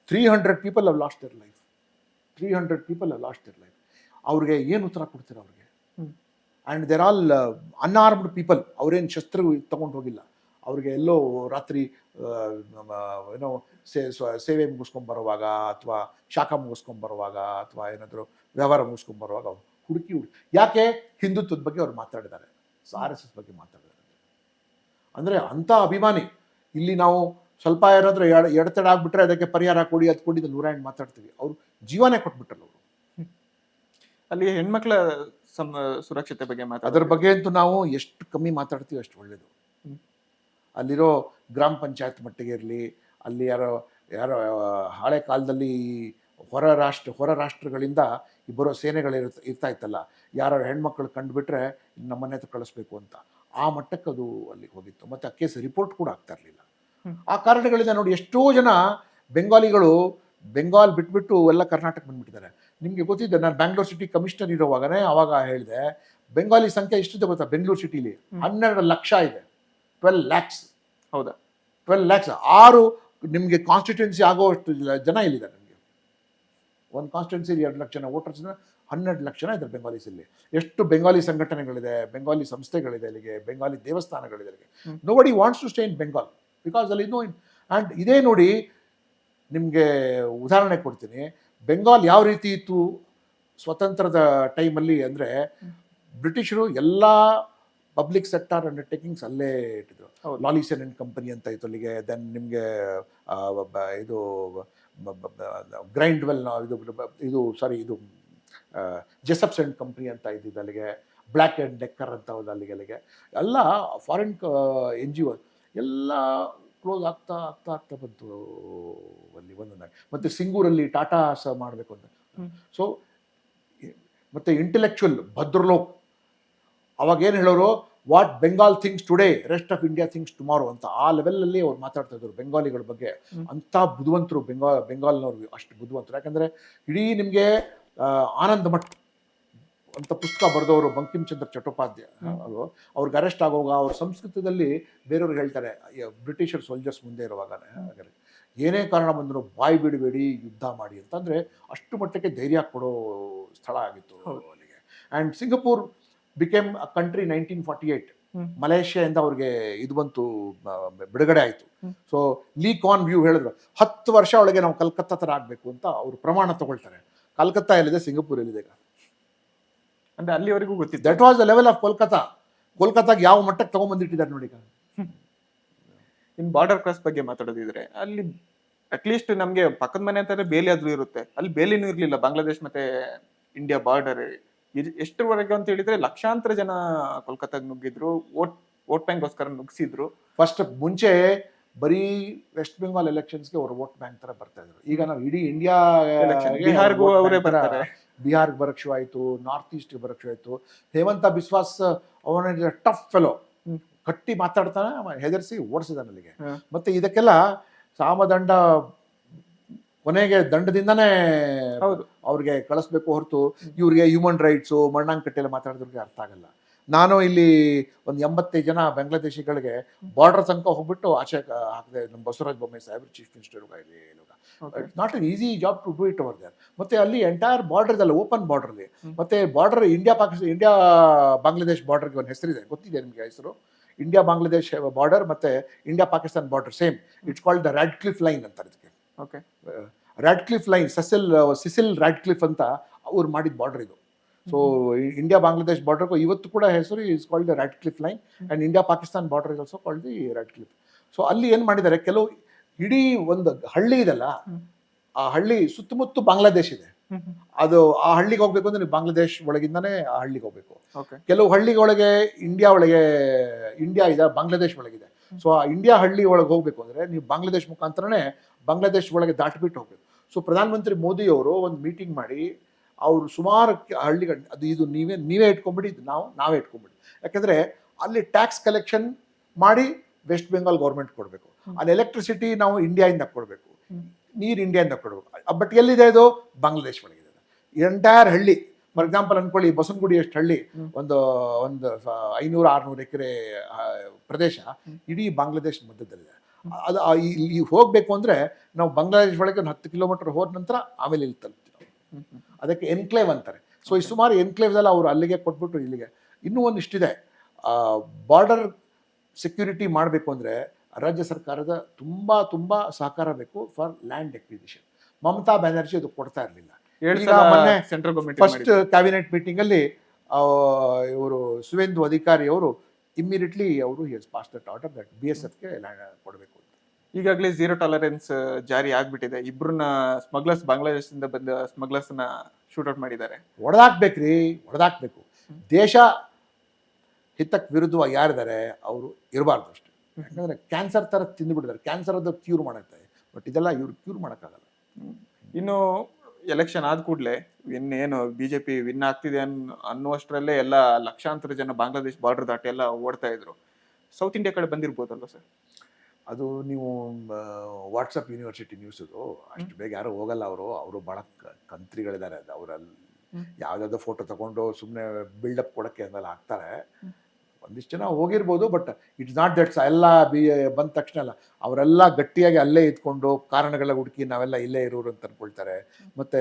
300 people have lost their life. 300 people have lost their life. ಅವ್ರಿಗೆ ಏನು ಉತ್ತರ ಕೊಡ್ತೀರ ಅವ್ರಿಗೆ? And there all unarmed people. ಅವರೇನು ಶಸ್ತ್ರ ತಗೊಂಡು ಹೋಗಿಲ್ಲ. ಅವ್ರಿಗೆ ಎಲ್ಲೋ ರಾತ್ರಿ ಏನೋ ಸೇವೆ ಮುಗಿಸ್ಕೊಂಬರುವಾಗ ಅಥವಾ ಶಾಖ ಮುಗಿಸ್ಕೊಂಬರುವಾಗ ಅಥವಾ ಏನಾದರೂ ವ್ಯವಹಾರ ಮುಗಿಸ್ಕೊಂಬರುವಾಗ ಅವ್ರು ಹುಡುಕಿ ಯಾಕೆ ಹಿಂದುತ್ವದ ಬಗ್ಗೆ ಅವ್ರು ಮಾತಾಡಿದ್ದಾರೆ, RSS ಬಗ್ಗೆ ಮಾತಾಡಿದ್ದಾರೆ. ಅಂದರೆ ಅಂಥ ಅಭಿಮಾನಿ. ಇಲ್ಲಿ ನಾವು ಸ್ವಲ್ಪ ಏನಾದರೂ ಎಡತಡೆ ಆಗ್ಬಿಟ್ರೆ ಅದಕ್ಕೆ ಪರಿಹಾರ ಕೊಡಿ, ಅದು ಕೊಡಿ, 108 ಮಾತಾಡ್ತೀವಿ. ಅವರು ಜೀವನೇ ಕೊಟ್ಬಿಟ್ರಲ್ಲ ಅವರು. ಅಲ್ಲಿ ಹೆಣ್ಮಕ್ಳ ಸುರಕ್ಷತೆ ಬಗ್ಗೆ ಅದರ ಬಗ್ಗೆ ಅಂತೂ ನಾವು ಎಷ್ಟು ಕಮ್ಮಿ ಮಾತಾಡ್ತೀವಿ ಅಷ್ಟು ಒಳ್ಳೇದು. ಅಲ್ಲಿರೋ ಗ್ರಾಮ ಪಂಚಾಯತ್ ಮಟ್ಟಿಗೆ ಇರಲಿ, ಅಲ್ಲಿ ಯಾರೋ ಹಳೆ ಕಾಲದಲ್ಲಿ ಹೊರ ರಾಷ್ಟ್ರಗಳಿಂದ ಬರೋ ಸೇನೆಗಳು ಇರ್ತಾ ಇತ್ತಲ್ಲ, ಯಾರು ಹೆಣ್ಮಕ್ಳು ಕಂಡುಬಿಟ್ರೆ ನಮ್ಮನೆ ಹತ್ರ ಕಳಿಸ್ಬೇಕು ಅಂತ, ಆ ಮಟ್ಟಕ್ಕೆ ಅದು ಅಲ್ಲಿ ಹೋಗಿತ್ತು. ಮತ್ತು ಆ ಕೇಸ್ ರಿಪೋರ್ಟ್ ಕೂಡ ಆಗ್ತಾ ಇರಲಿಲ್ಲ. ಆ ಕಾರಣಗಳಿಂದ ನೋಡಿ ಎಷ್ಟೋ ಜನ ಬೆಂಗಾಲಿಗಳು ಬೆಂಗಾಲ್ ಬಿಟ್ಬಿಟ್ಟು ಎಲ್ಲ ಕರ್ನಾಟಕ ಬಂದ್ಬಿಟ್ಟಿದ್ದಾರೆ. ನಿಮಗೆ ಗೊತ್ತಿದೆ, ನಾನು ಬ್ಯಾಂಗ್ಳೂರ್ ಸಿಟಿ ಕಮಿಷನರ್ ಇರೋವಾಗನೇ ಅವಾಗ ಹೇಳಿದೆ, ಬೆಂಗಾಲಿ ಸಂಖ್ಯೆ ಎಷ್ಟಿದೆ ಗೊತ್ತಾ ಬೆಂಗಳೂರು ಸಿಟಿಲಿ? 12 ಲಕ್ಷ ಇದೆ. 12 lakhs. ಹೌದಾ? 12 lakhs. 6 ನಿಮಗೆ ಕಾನ್ಸ್ಟಿಟ್ಯೂನ್ಸಿ ಆಗೋಷ್ಟು ಜನ ಇಲ್ಲಿದ್ದಾರೆ. ನಿಮಗೆ ಒಂದು ಕಾನ್ಸ್ಟಿಟ್ಯೂನ್ಸಿ 2 ಲಕ್ಷ ಜನ ವೋಟರ್ಸ್, 12 ಲಕ್ಷ ಜನ ಇದ್ದಾರೆ ಬೆಂಗಾಲೀಸ್ ಇಲ್ಲಿ. ಎಷ್ಟು ಬೆಂಗಾಲಿ ಸಂಘಟನೆಗಳಿದೆ, ಬೆಂಗಾಲಿ ಸಂಸ್ಥೆಗಳಿದೆ ಇಲ್ಲಿಗೆ, ಬೆಂಗಾಲಿ ದೇವಸ್ಥಾನಗಳಿದೆ ಇಲ್ಲಿಗೆ. Nobody wants to stay in Bengal because ಅಲ್ಲಿ ನೋ. ಆ್ಯಂಡ್ ಇದೇ ನೋಡಿ, ನಿಮಗೆ ಉದಾಹರಣೆ ಕೊಡ್ತೀನಿ. ಬೆಂಗಾಲ್ ಯಾವ ರೀತಿ ಇತ್ತು ಸ್ವತಂತ್ರದ ಟೈಮಲ್ಲಿ ಅಂದರೆ, ಬ್ರಿಟಿಷರು ಎಲ್ಲ ಪಬ್ಲಿಕ್ ಸೆಕ್ಟಾರ್ ಅಂಡರ್ಟೇಕಿಂಗ್ಸ್ ಅಲ್ಲೇ ಇಟ್ಟಿದ್ರು. ಲಾಲಿಸನ್ ಅಂಡ್ ಕಂಪನಿ ಅಂತ ಇತ್ತು ಅಲ್ಲಿಗೆ. ದೆನ್ ನಿಮಗೆ ಇದು ಗ್ರೈಂಡ್ವೆಲ್ ಇದು ಜೆಸಪ್ಸ್ ಅಂಡ್ ಕಂಪ್ನಿ ಅಂತ ಇದ್ದಿದ್ದು ಅಲ್ಲಿಗೆ. ಬ್ಲ್ಯಾಕ್ ಆ್ಯಂಡ್ ಡೆಕ್ಕರ್ ಅಂತ ಹೋದ ಅಲ್ಲಿಗೆ ಎಲ್ಲ ಫಾರಿನ್ NGO ಎಲ್ಲ ಕ್ಲೋಸ್ ಆಗ್ತಾ ಬಂತು ಅಲ್ಲಿ ಒಂದೊಂದಾಗಿ. ಮತ್ತು ಸಿಂಗೂರಲ್ಲಿ ಟಾಟಾ ಸಹ ಮಾಡಬೇಕು ಅಂತ. ಸೊ ಮತ್ತು ಇಂಟೆಲೆಕ್ಚುಯಲ್ ಭದ್ರಲೋಕ್ ಅವಾಗ ಏನು ಹೇಳೋರು, what Bengal things today rest of India things tomorrow ಅಂತ. ಆ ಲೆವೆಲಲ್ಲಿ ಅವ್ರು ಮಾತಾಡ್ತಾ ಇದ್ರು ಬೆಂಗಾಲಿಗಳ ಬಗ್ಗೆ. ಅಂಥ ಬುದ್ಧಿವಂತರು ಬೆಂಗಾಲ್ನವ್ರು, ಅಷ್ಟು ಬುದ್ಧಿವಂತರು. ಯಾಕಂದರೆ ಇಡೀ ನಿಮಗೆ ಆನಂದ ಮಠ್ ಅಂತ ಪುಸ್ತಕ ಬರೆದವರು ಬಂಕಿಮ್ ಚಂದ್ರ ಚಟ್ಟೋಪಾಧ್ಯಾಯ, ಅವ್ರಿಗೆ ಅರೆಸ್ಟ್ ಆಗುವಾಗ ಅವ್ರ ಸಂಸ್ಕೃತದಲ್ಲಿ ಬೇರೆಯವ್ರಿಗೆ ಹೇಳ್ತಾರೆ, ಬ್ರಿಟಿಷರ್ ಸೋಲ್ಜರ್ಸ್ ಮುಂದೆ ಇರುವಾಗ ಏನೇ ಕಾರಣ ಬಂದರೂ ಬಾಯಿ ಬಿಡಬೇಡಿ, ಯುದ್ಧ ಮಾಡಿ ಅಂತಂದರೆ ಅಷ್ಟು ಮಟ್ಟಕ್ಕೆ ಧೈರ್ಯ ಕೊಡೋ ಸ್ಥಳ ಆಗಿತ್ತು ಅಲ್ಲಿಗೆ. And Singapore became a country 1948. ಮಲೇಷ್ಯಾದಿಂದ ಅವ್ರಿಗೆ ಇದು ಬಂತು, ಬಿಡುಗಡೆ ಆಯಿತು. ಸೊ ಲೀ ಕಾನ್ ವ್ಯೂ ಹೇಳಿದ್ರು 10 ವರ್ಷ ಒಳಗೆ ನಾವು ಕಲ್ಕತ್ತಾ ಥರ ಆಗಬೇಕು ಅಂತ ಅವರು ಪ್ರಮಾಣ ತಗೊಳ್ತಾರೆ. ಕಲ್ಕತ್ತಾ ಎಲ್ಲಿದೆ, ಸಿಂಗಪೂರ್ ಎಲ್ಲಿದೆ ಈಗ? ಅಂದ್ರೆ ಅಲ್ಲಿವರೆಗೂ ಗೊತ್ತಿತ್ತು. That was the level of ಕೋಲ್ಕತ್ತಾಗೆ ಯಾವ ಮಟ್ಟಕ್ಕೆ ತಗೊಂಡ್ಬಂದಿಟ್ಟಿದ್ದಾರೆ ನೋಡಿ. ಇನ್ ಬಾರ್ಡರ್ ಕ್ರಾಸ್ ಬಗ್ಗೆ ಮಾತಾಡೋದಿದ್ರೆ, ಅಲ್ಲಿ ಅಟ್ಲೀಸ್ಟ್ ನಮ್ಗೆ ಪಕ್ಕದ ಮನೆ ಅಂತಂದ್ರೆ ಬೇಲಿ ಆದ್ರೂ ಇರುತ್ತೆ, ಅಲ್ಲಿ ಬೇಲಿನೂ ಇರ್ಲಿಲ್ಲ. ಬಾಂಗ್ಲಾದೇಶ್ ಮತ್ತೆ ಇಂಡಿಯಾ ಬಾರ್ಡರ್ ಎಷ್ಟರವರೆಗೆ ಅಂತ ಹೇಳಿದ್ರೆ ಲಕ್ಷಾಂತರ ಜನ ಕೋಲ್ಕತ್ತಾಗ ನುಗ್ಗಿದ್ರು, ವೋಟ್ ಬ್ಯಾಂಕ್ಗೋಸ್ಕರ ನುಗ್ಸಿದ್ರು. ಫಸ್ಟ್ ಮುಂಚೆ ಬರೀ ವೆಸ್ಟ್ ಬೆಂಗಾಲ್ ಎಲೆಕ್ಷನ್ಸ್ಗೆ ಅವರು ವೋಟ್ ಬ್ಯಾಂಕ್ ತರ ಬರ್ತಾ ಇದ್ರು. ಈಗ ನಾವು ಇಡೀ ಇಂಡಿಯಾ ಬಿಹಾರ್ಗೂ ಅವರೇ ಬರ್ತಾರೆ. ಬಿಹಾರ್ಗೆ ಬರಕ್ ಶುರು ಆಯ್ತು, ನಾರ್ತ್ ಈಸ್ಟ್ಗೆ ಬರಕ್ ಶುರು ಆಯ್ತು. ಹೇಮಂತ ಬಿಸ್ವಾಸ್ ಅವನ ಟಫ್ ಫೆಲೋ, ಕಟ್ಟಿ ಮಾತಾಡ್ತಾನೆ, ಹೆದರ್ಸಿ ಓಡಿಸಿದಾನೆ ಅಲ್ಲಿಗೆ. ಮತ್ತೆ ಇದಕ್ಕೆಲ್ಲ ಸಾಮದಂಡ ಕೊನೆಗೆ ದಂಡದಿಂದನೇ ಅವ್ರಿಗೆ ಕಳಿಸ್ಬೇಕು ಹೊರತು ಇವ್ರಿಗೆ ಹ್ಯೂಮನ್ ರೈಟ್ಸು ಮಣ್ಣಾಂಗ್ ಕಟ್ಟೆಲ್ಲ ಮಾತಾಡೋದ್ರಿಗೆ ಅರ್ಥ ಆಗಲ್ಲ. ನಾನು ಇಲ್ಲಿ ಒಂದು 85 ಜನ ಬಾಂಗ್ಲಾದೇಶಿಗಳಿಗೆ ಬಾರ್ಡರ್ ತನಕ ಹೋಗ್ಬಿಟ್ಟು ಆಚೆ ಹಾಕಿದೆ. ನಮ್ಮ ಬಸವರಾಜ ಬೊಮ್ಮಾಯಿ ಸಾಹೇಬ್ರು ಚೀಫ್ ಮಿನಿಸ್ಟರ್ ಇಲ್ಲಿ. It's not an easy job to do it over there. ಮತ್ತೆ ಅಲ್ಲಿ ಎಂಟೈರ್ ಬಾರ್ಡರ್ ಇದಲ್ಲ, ಓಪನ್ ಬಾರ್ಡರ್ಲಿ. ಮತ್ತೆ ಬಾರ್ಡರ್ ಇಂಡಿಯಾ ಬಾಂಗ್ಲಾದೇಶ್ ಬಾರ್ಡರ್ಗೆ ಒಂದು ಹೆಸರಿದೆ, ಗೊತ್ತಿದೆ ನಿಮಗೆ ಹೆಸರು? ಇಂಡಿಯಾ ಬಾಂಗ್ಲಾದೇಶ್ ಬಾರ್ಡರ್ ಮತ್ತೆ India Pakistan border same. It's called the Radcliffe line ಅಂತ ಇದಕ್ಕೆ. ಓಕೆ, ರಾಡ್ಕ್ಲಿಫ್ ಲೈನ್, ಸಿಸಿಲ್ ರಾಡ್ಕ್ಲಿಫ್ ಅಂತ ಅವ್ರು ಮಾಡಿದ ಬಾರ್ಡರ್ ಇದು. ಸೊ ಇಂಡಿಯಾ ಬಾಂಗ್ಲಾದೇಶ್ ಬಾರ್ಡರ್ಗೂ ಇವತ್ತು ಕೂಡ ಹೆಸರು is called the Radcliffe line. And India Pakistan border is also called the Radcliffe. So ಅಲ್ಲಿ ಏನು ಮಾಡಿದ್ದಾರೆ, ಕೆಲವು ಇಡೀ ಒಂದು ಹಳ್ಳಿ ಇದೆಲ್ಲ, ಆ ಹಳ್ಳಿ ಸುತ್ತಮುತ್ತ ಬಾಂಗ್ಲಾದೇಶ್ ಇದೆ. ಅದು ಆ ಹಳ್ಳಿಗೆ ಹೋಗ್ಬೇಕು ಅಂದ್ರೆ ನೀವು ಬಾಂಗ್ಲಾದೇಶ್ ಒಳಗಿಂದಾನೇ ಆ ಹಳ್ಳಿಗೆ ಹೋಗ್ಬೇಕು. ಕೆಲವು ಹಳ್ಳಿಗಳಿಗೆ ಇಂಡಿಯಾ ಇದೆ, ಬಾಂಗ್ಲಾದೇಶ್ ಒಳಗಿದೆ. ಸೊ ಆ ಇಂಡಿಯಾ ಹಳ್ಳಿ ಒಳಗೆ ಹೋಗ್ಬೇಕು ಅಂದ್ರೆ ನೀವು ಬಾಂಗ್ಲಾದೇಶ್ ಮುಖಾಂತರನೇ ಬಾಂಗ್ಲಾದೇಶ್ ಒಳಗೆ ದಾಟಿಬಿಟ್ಟು ಹೋಗ್ಬೇಕು. ಸೊ ಪ್ರಧಾನಮಂತ್ರಿ ಮೋದಿ ಅವರು ಒಂದು ಮೀಟಿಂಗ್ ಮಾಡಿ ಅವರು ಸುಮಾರು ಹಳ್ಳಿಗಳು, ಅದು ಇದು ನೀವೇ ಇಟ್ಕೊಂಡ್ಬಿಡಿ, ಇದು ನಾವೇ ಇಟ್ಕೊಂಡ್ಬಿಡಿ. ಯಾಕಂದರೆ ಅಲ್ಲಿ ಟ್ಯಾಕ್ಸ್ ಕಲೆಕ್ಷನ್ ಮಾಡಿ ವೆಸ್ಟ್ ಬೆಂಗಾಲ್ ಗೌರ್ಮೆಂಟ್ ಕೊಡಬೇಕು, ಅಲ್ಲಿ ಎಲೆಕ್ಟ್ರಿಸಿಟಿ ನಾವು ಇಂಡಿಯಾದಿಂದ ಕೊಡಬೇಕು, ನೀರು ಇಂಡಿಯಾದಿಂದ ಕೊಡಬೇಕು. ಬಟ್ ಎಲ್ಲಿದೆ ಇದು? ಬಾಂಗ್ಲಾದೇಶ್ ಒಳಗಿದೆ ಎಂಟೈರ್ ಹಳ್ಳಿ. ಫಾರ್ ಎಕ್ಸಾಂಪಲ್ ಅನ್ಕೊಳ್ಳಿ, ಬಸವನಗುಡಿ ಎಷ್ಟು ಹಳ್ಳಿ, ಒಂದು ಒಂದು 500-600 ಎಕರೆ ಪ್ರದೇಶ ಇಡೀ ಬಾಂಗ್ಲಾದೇಶ ಮಧ್ಯದಲ್ಲಿದೆ. ಅದು ಇಲ್ಲಿ ಹೋಗಬೇಕು ಅಂದರೆ ನಾವು ಬಾಂಗ್ಲಾದೇಶ ಒಳಗೆ ಒಂದು 10 ಕಿಲೋಮೀಟರ್ ಹೋದ ನಂತರ ಆಮೇಲೆ ಇಲ್ಲಿ ತಲುಪ್ತೀವಿ ನಾವು. ಅದಕ್ಕೆ ಎನ್ಕ್ಲೇವ್ ಅಂತಾರೆ. ಸೊ ಈ ಸುಮಾರು ಎನ್ಕ್ಲೇವ್ಸೆಲ್ಲ ಅವರು ಅಲ್ಲಿಗೆ ಕೊಟ್ಬಿಟ್ಟು ಇಲ್ಲಿಗೆ. ಇನ್ನೂ ಒಂದಿಷ್ಟಿದೆ, ಬಾರ್ಡರ್ ಸೆಕ್ಯೂರಿಟಿ ಮಾಡಬೇಕು ಅಂದರೆ ರಾಜ್ಯ ಸರ್ಕಾರದ ತುಂಬ ಸಹಕಾರ ಬೇಕು for land acquisition. Mamata Banerjee ಅದು ಕೊಡ್ತಾ ಇರಲಿಲ್ಲ. ಈಗ ಮೊನ್ನೆ ಸೆಂಟ್ರಲ್ ಗವರ್ಮೆಂಟ್ ಫಸ್ಟ್ ಕ್ಯಾಬಿನೆಟ್ ಮೀಟಿಂಗಲ್ಲಿ ಇವರು ಸುವೇಂದು ಅಧಿಕಾರಿ ಅವರು ಇಮ್ಮಿಡಿಯೇಟ್ಲಿ ಅವರು ಪಾಸ್ ದಟ್ ಆರ್ಡರ್ ದಟ್ BSFಗೆ ಕೊಡಬೇಕು ಅಂತ. ಈಗಾಗಲೇ ಝೀರೋ ಟಾಲರೆನ್ಸ್ ಜಾರಿ ಆಗ್ಬಿಟ್ಟಿದೆ. ಇಬ್ರನ್ನ ಸ್ಮಗ್ಲರ್ಸ್, ಬಾಂಗ್ಲಾದೇಶದಿಂದ ಬಂದ ಸ್ಮಗ್ಲರ್ಸ್ ನ ಶೂಟ್ಔಟ್ ಮಾಡಿದ್ದಾರೆ. ಹೊಡೆದಾಕ್ಬೇಕು. ದೇಶ ಹಿತಕ್ಕೆ ವಿರುದ್ಧವಾಗಿ ಯಾರಿದ್ದಾರೆ ಅವರು ಇರಬಾರ್ದು ಅಷ್ಟೇ. ಯಾಕಂದ್ರೆ ಕ್ಯಾನ್ಸರ್ ಥರ ತಿಂದುಬಿಟ್ಟಿದ್ದಾರೆ. ಕ್ಯಾನ್ಸರ್ ಅದು ಕ್ಯೂರ್ ಮಾಡುತ್ತೆ, ಬಟ್ ಇದೆಲ್ಲ ಇವ್ರು ಕ್ಯೂರ್ ಮಾಡೋಕ್ಕಾಗಲ್ಲ. ಇನ್ನು ಎಲೆಕ್ಷನ್ ಆದ ಕೂಡಲೇ ಇನ್ನೇನು BJP ವಿನ್ ಆಗ್ತಿದೆ ಅನ್ನುವಷ್ಟರಲ್ಲೇ ಎಲ್ಲ ಲಕ್ಷಾಂತರ ಜನ ಬಾಂಗ್ಲಾದೇಶ್ ಬಾರ್ಡರ್ ದಾಟಿ ಎಲ್ಲ ಓಡ್ತಾ ಇದ್ರು. ಸೌತ್ ಇಂಡಿಯಾ ಕಡೆ ಬಂದಿರ್ಬೋದಲ್ಲ ಸರ್? ಅದು ನೀವು ವಾಟ್ಸಪ್ ಯೂನಿವರ್ಸಿಟಿ ನ್ಯೂಸ್ ಇದು ಅಷ್ಟು ಬೇಗ ಯಾರು ಹೋಗಲ್ಲ. ಅವರು ಭಾಳ ಕಂತ್ರಿಗಳಿದ್ದಾರೆ. ಅದು ಅವರಲ್ಲಿ ಯಾವುದಾದ್ರು ಫೋಟೋ ತಗೊಂಡು ಸುಮ್ಮನೆ ಬಿಲ್ಡಪ್ ಕೊಡೋಕ್ಕೆ ಅಂದೆಲ್ಲ ಹಾಕ್ತಾರೆ. ಒಂದಿಷ್ಟು ಜನ ಹೋಗಿರ್ಬೋದು, ಬಟ್ ಇಟ್ಸ್ ನಾಟ್ ದಟ್ಸ್ ಎಲ್ಲ ಬಂದ ತಕ್ಷಣ ಅಲ್ಲ. ಅವರೆಲ್ಲ ಗಟ್ಟಿಯಾಗಿ ಅಲ್ಲೇ ಇದ್ಕೊಂಡು ಕಾರಣಗಳ ಹುಡುಕಿ ನಾವೆಲ್ಲ ಇಲ್ಲೇ ಇರೋರು ಅಂತ ಅನ್ಕೊಳ್ತಾರೆ. ಮತ್ತು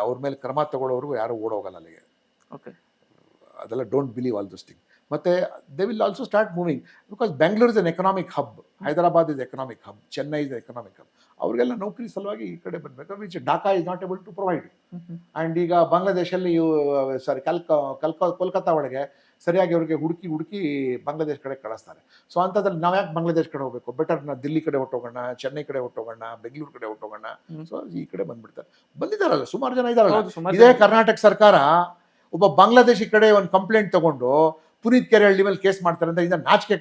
ಅವ್ರ ಮೇಲೆ ಕ್ರಮ ತಗೊಳ್ಳೋರು ಯಾರು ಓಡೋಗಲ್ಲ ಅಲ್ಲಿಗೆ. ಓಕೆ, ಅದೆಲ್ಲ don't believe all those thing. ಮತ್ತು they will also start moving because Bengaluru is an economic hub, Hyderabad is economic hub, Chennai is economic hub. ಅವ್ರಿಗೆಲ್ಲ ನೌಕರಿ ಸಲುವಾಗಿ ಈ ಕಡೆ ಬರಬೇಕು, which Dhaka is not able to provide. And ಈಗ ಬಾಂಗ್ಲಾದೇಶಲ್ಲಿ ಕೋಲ್ಕತ್ತಾ ಒಳಗೆ ಸರಿಯಾಗಿ ಅವ್ರಿಗೆ ಹುಡುಕಿ ಬಾಂಗ್ಲಾದೇಶ ಕಡೆ ಕಳಿಸ್ತಾರೆ. ಸೊ ಅಂಥದ್ರಲ್ಲಿ ನಾವು ಯಾಕೆ ಬಾಂಗ್ಲಾದೇಶ ಕಡೆ ಹೋಗಬೇಕು? ಬೆಟರ್ ನಾವು ದಿಲ್ಲಿ ಕಡೆ ಹೊಟ್ಟೋಗೋಣ, ಚೆನ್ನೈ ಕಡೆ ಹೊಟ್ಟೋಗೋಣ, ಬೆಂಗಳೂರು ಕಡೆ ಹೊಟ್ಟೋಗೋಣ. ಸೊ ಈ ಕಡೆ ಬಂದಿದ್ದಾರಲ್ಲ, ಸುಮಾರು ಜನ ಇದ್ದಾರಲ್ಲ. ಇದೇ ಕರ್ನಾಟಕ ಸರ್ಕಾರ ಒಬ್ಬ ಬಾಂಗ್ಲಾದೇಶಿ ಕಡೆ ಒಂದು ಕಂಪ್ಲೇಂಟ್ ತಗೊಂಡು ಪುನೀತ್ ಕೆರೆಹಳ್ಳಿ ಮೇಲೆ ಕೇಸ್ ಮಾಡ್ತಾರೆ ಅಂತ ಇದನ್ನ ನಾಚಿಕೆ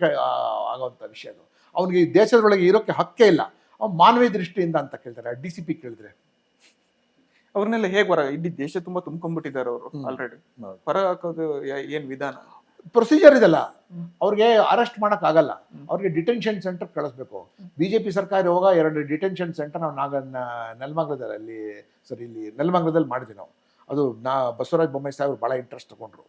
ಆಗೋವಂಥ ವಿಷಯ. ಅದು ಅವನಿಗೆ ಈ ದೇಶದೊಳಗೆ ಇರೋಕ್ಕೆ ಹಕ್ಕೇ ಇಲ್ಲ. ಅವ್ನು ಮಾನವೀಯ ದೃಷ್ಟಿಯಿಂದ ಅಂತ ಕೇಳ್ತಾರೆ. DCP ಕೇಳಿದ್ರೆ ಅವ್ರನ್ನೆಲ್ಲ ಹೇಗೆ ಹೊರ, ಇಡೀ ದೇಶ ತುಂಬಾ ತುಂಬ್ಕೊಂಡ್ಬಿಟ್ಟಿದ್ದಾರೆ ಅವರು ಆಲ್ರೆಡಿ. ಹೊರ ಹಾಕೋದು ಏನ್ ವಿಧಾನ? ಪ್ರೊಸೀಜರ್ ಇದೆಲ್ಲ. ಅವ್ರಿಗೆ ಅರೆಸ್ಟ್ ಮಾಡಕ್ ಆಗಲ್ಲ, ಅವ್ರಿಗೆ ಡಿಟೆನ್ಷನ್ ಸೆಂಟರ್ ಕಳಿಸ್ಬೇಕು. BJP ಸರ್ಕಾರ ಹೋಗ 2 ಡಿಟೆನ್ಷನ್ ಸೆಂಟರ್ ನಾವು ನೆಲಮಂಗಲದಲ್ಲಿ ಇಲ್ಲಿ ನೆಲಮಂಗಲದಲ್ಲಿ ಮಾಡಿದ್ವಿ ನಾವು. ಅದು ಬಸವರಾಜ ಬೊಮ್ಮಾಯಿ ಸಾಹೇಬ್ರು ಭಾಳ ಇಂಟ್ರೆಸ್ಟ್ ತಗೊಂಡ್ರು